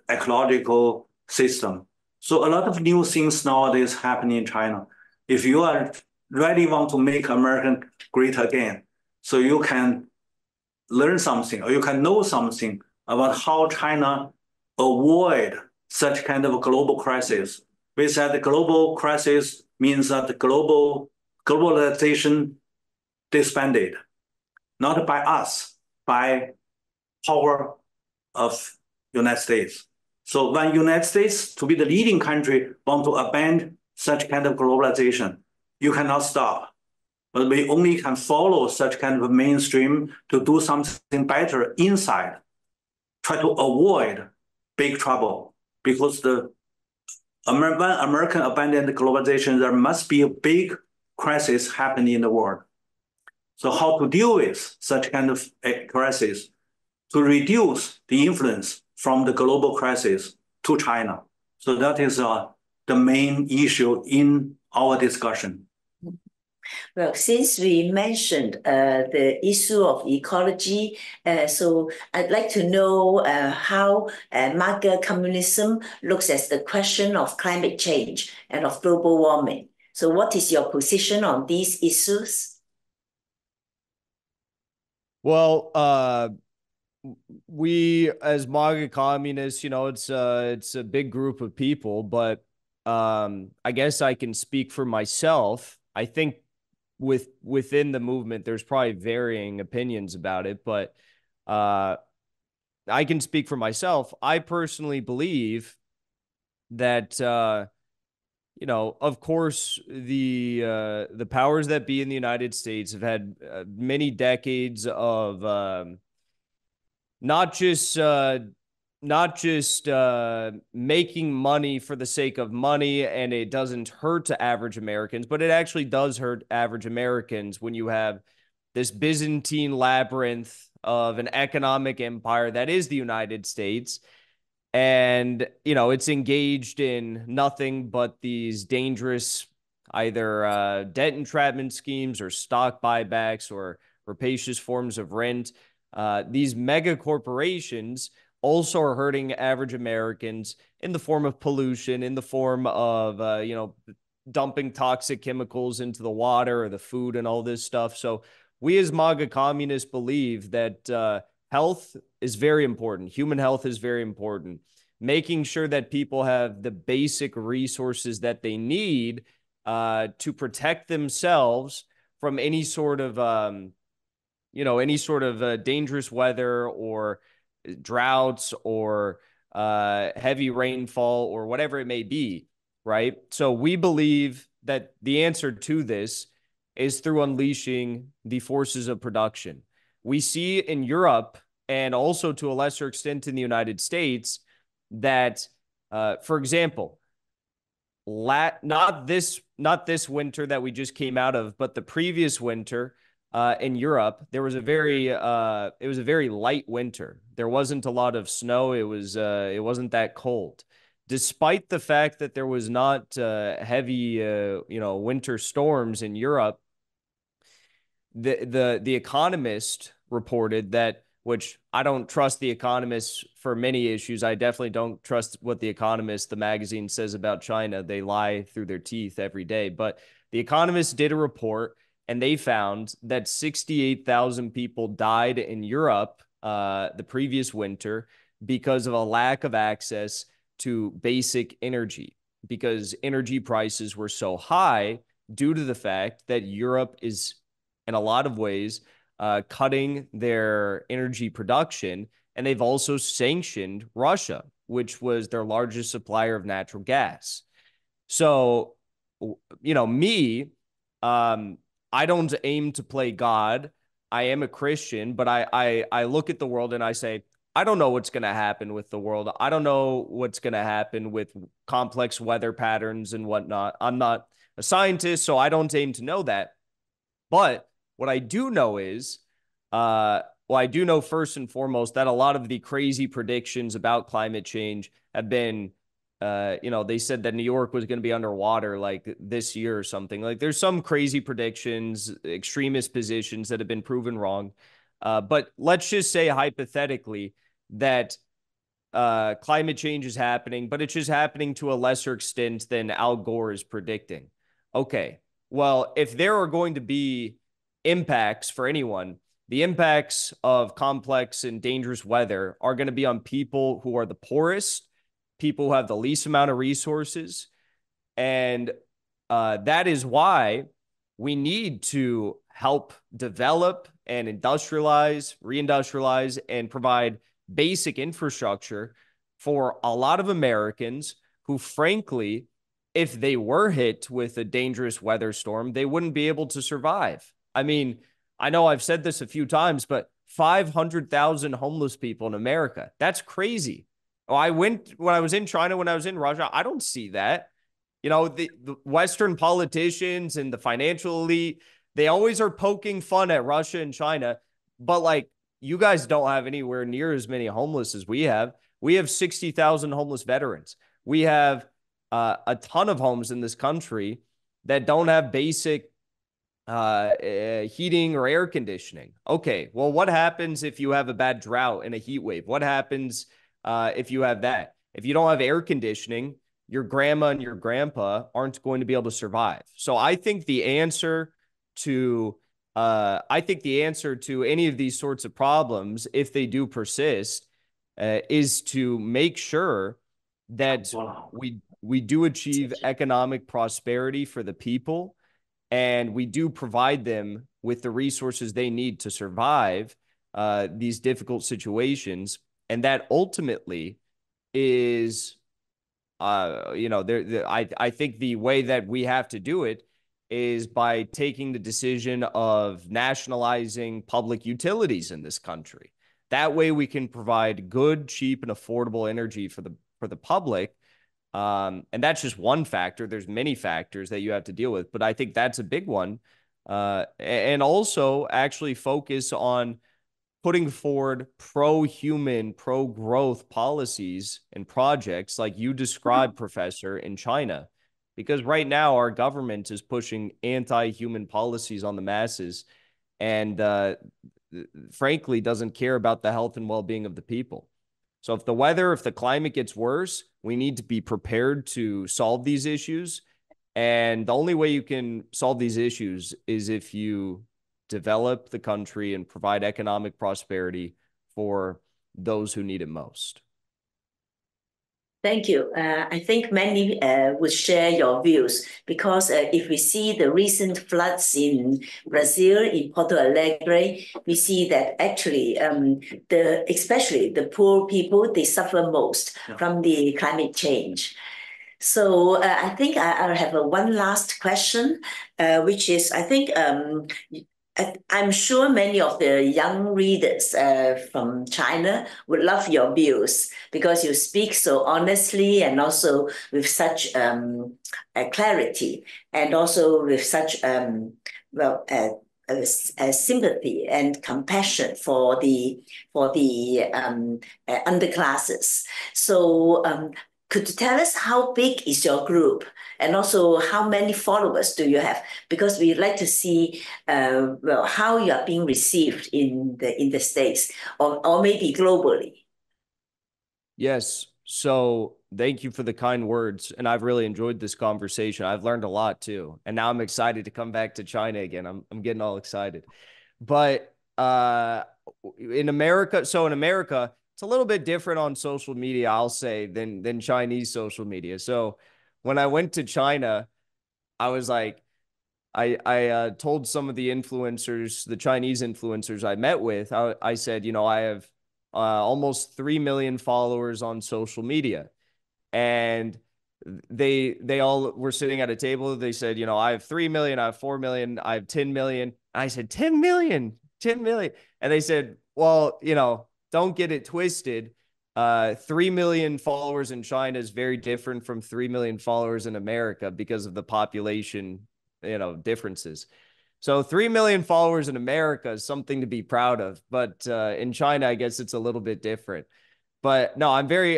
ecological system. So a lot of new things nowadays happen in China. If you are really want to make America great again, so you can learn something or you can know something about how China avoid such kind of a global crisis. We said the global crisis means that the globalization disbanded, not by us, by power of United States. So when United States, to be the leading country, want to abandon such kind of globalization, you cannot stop. But we only can follow such kind of mainstream to do something better inside, try to avoid big trouble. Because when American abandoned globalization, there must be a big crisis happening in the world. So how to deal with such kind of a crisis to reduce the influence from the global crisis to China. So that is the main issue in our discussion. Well, since we mentioned the issue of ecology, so I'd like to know how MAGA communism looks at the question of climate change and of global warming. So what is your position on these issues? Well, we as MAGA communists, it's a big group of people, but I guess I can speak for myself. I think within the movement, there's probably varying opinions about it, but I can speak for myself. I personally believe that of course, the powers that be in the United States have had many decades of not just making money for the sake of money, and it doesn't hurt to average Americans, but it actually does hurt average Americans when you have this Byzantine labyrinth of an economic empire that is the United States. And, it's engaged in nothing but these dangerous either debt entrapment schemes or stock buybacks or rapacious forms of rent. These mega corporations also are hurting average Americans in the form of pollution, in the form of, dumping toxic chemicals into the water or the food and all this stuff. So we as MAGA communists believe that health is very important. Human health is very important. Making sure that people have the basic resources that they need to protect themselves from any sort of, dangerous weather or droughts or heavy rainfall or whatever it may be, right? So we believe that the answer to this is through unleashing the forces of production. We see in Europe and also to a lesser extent in the United States that, for example, not this winter that we just came out of, but the previous winter in Europe, there was a very light winter. There wasn't a lot of snow. It wasn't that cold, despite the fact that there was not heavy winter storms in Europe. The Economist reported that, which I don't trust the Economist for many issues. I definitely don't trust what the Economist, the magazine, says about China. They lie through their teeth every day. But the Economist did a report, and they found that 68,000 people died in Europe the previous winter because of a lack of access to basic energy, because energy prices were so high due to the fact that Europe is, in a lot of ways, cutting their energy production, and they've also sanctioned Russia, which was their largest supplier of natural gas. So, me, I don't aim to play God. I am a Christian, but I look at the world and I say, I don't know what's going to happen with the world. I don't know what's going to happen with complex weather patterns and whatnot. I'm not a scientist, so I don't aim to know that. But what I do know is, I do know first and foremost that a lot of the crazy predictions about climate change have been, they said that New York was going to be underwater like this year or something. Like there's some crazy predictions, extremist positions that have been proven wrong. But let's just say hypothetically that climate change is happening, but it's just happening to a lesser extent than Al Gore is predicting. Okay, well, if there are going to be impacts for anyone, the impacts of complex and dangerous weather are going to be on people who are the poorest, people who have the least amount of resources. And that is why we need to help develop and industrialize, reindustrialize, and provide basic infrastructure for a lot of Americans who, frankly, if they were hit with a dangerous weather storm, they wouldn't be able to survive. I mean, I know I've said this a few times, but 500,000 homeless people in America. That's crazy. When I was in China, when I was in Russia, I don't see that. The Western politicians and the financial elite, they always are poking fun at Russia and China, but like, you guys don't have anywhere near as many homeless as we have. We have 60,000 homeless veterans. We have a ton of homes in this country that don't have basic heating or air conditioning. Okay, well, what happens if you have a bad drought and a heat wave? What happens if you have that? If you don't have air conditioning, your grandma and your grandpa aren't going to be able to survive. So I think the answer to any of these sorts of problems, if they do persist, is to make sure that we do achieve economic prosperity for the people, and we do provide them with the resources they need to survive these difficult situations. And that ultimately is, I think the way that we have to do it is by taking the decision of nationalizing public utilities in this country. That way we can provide good, cheap, and affordable energy for the public. And that's just one factor. There's many factors that you have to deal with, but I think that's a big one. And also actually focus on putting forward pro-human, pro-growth policies and projects like you described, Professor, in China. Because right now our government is pushing anti-human policies on the masses. and frankly doesn't care about the health and well-being of the people. So if the climate gets worse, we need to be prepared to solve these issues. And the only way you can solve these issues is if you develop the country and provide economic prosperity for those who need it most. Thank you. I think many would share your views because if we see the recent floods in Brazil, in Porto Alegre, we see that actually especially the poor people, they suffer most from the climate change. So I think I'll have one last question, which is I think I'm sure many of the young readers from China would love your views because you speak so honestly and also with such clarity and also with such sympathy and compassion for the underclasses. So could you tell us how big is your group and also how many followers do you have? Because we'd like to see how you are being received in the States or maybe globally. Yes. So thank you for the kind words. And I've really enjoyed this conversation. I've learned a lot too. And now I'm excited to come back to China again. I'm getting all excited. But in America, it's a little bit different on social media, I'll say, than Chinese social media. So when I went to China, I was like, I told some of the influencers, the Chinese influencers I met with, I said, I have almost 3 million followers on social media. And they all were sitting at a table. They said, I have 3 million, I have 4 million, I have 10 million. And I said, 10 million. And they said, well, don't get it twisted. 3 million followers in China is very different from 3 million followers in America because of the population, differences. So 3 million followers in America is something to be proud of. But in China, I guess it's a little bit different. But no, we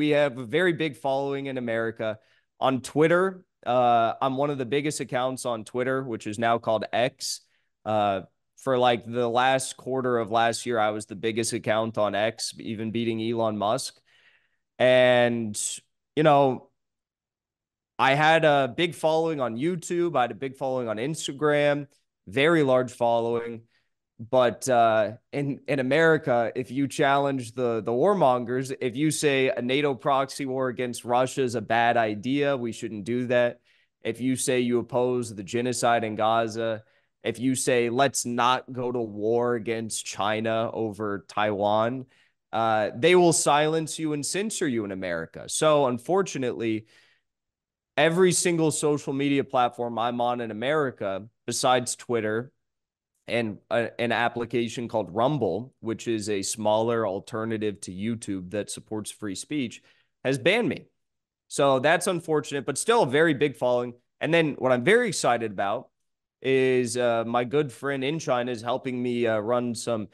have a very big following in America. On Twitter, I'm one of the biggest accounts on Twitter, which is now called X. For like the last quarter of last year, I was the biggest account on X, even beating Elon Musk. And, I had a big following on YouTube. I had a big following on Instagram, very large following. But in America, if you challenge the warmongers, if you say a NATO proxy war against Russia is a bad idea, we shouldn't do that. If you say you oppose the genocide in Gaza, if you say let's not go to war against China over Taiwan, they will silence you and censor you in America. So unfortunately, every single social media platform I'm on in America, besides Twitter, and an application called Rumble, which is a smaller alternative to YouTube that supports free speech, has banned me. So that's unfortunate, but still a very big following. And then what I'm very excited about is my good friend in China is helping me run some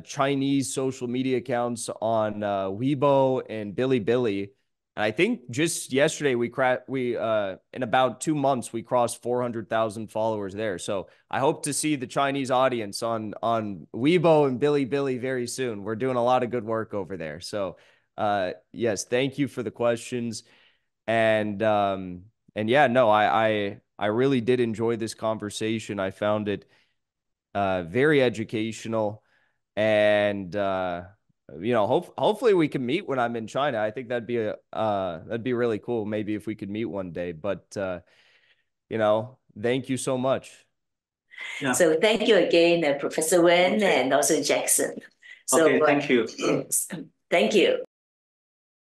Chinese social media accounts on Weibo and Bilibili. And I think just yesterday we in about 2 months we crossed 400,000 followers there. So I hope to see the Chinese audience on Weibo and Bilibili very soon. We're doing a lot of good work over there. So yes, thank you for the questions. And yeah, no, I really did enjoy this conversation. I found it very educational, and hopefully we can meet when I'm in China. I think that'd be really cool. Maybe if we could meet one day. But thank you so much. Yeah. So thank you again, Professor Wen, and also Jackson. So okay, thank you. Yes. Thank you.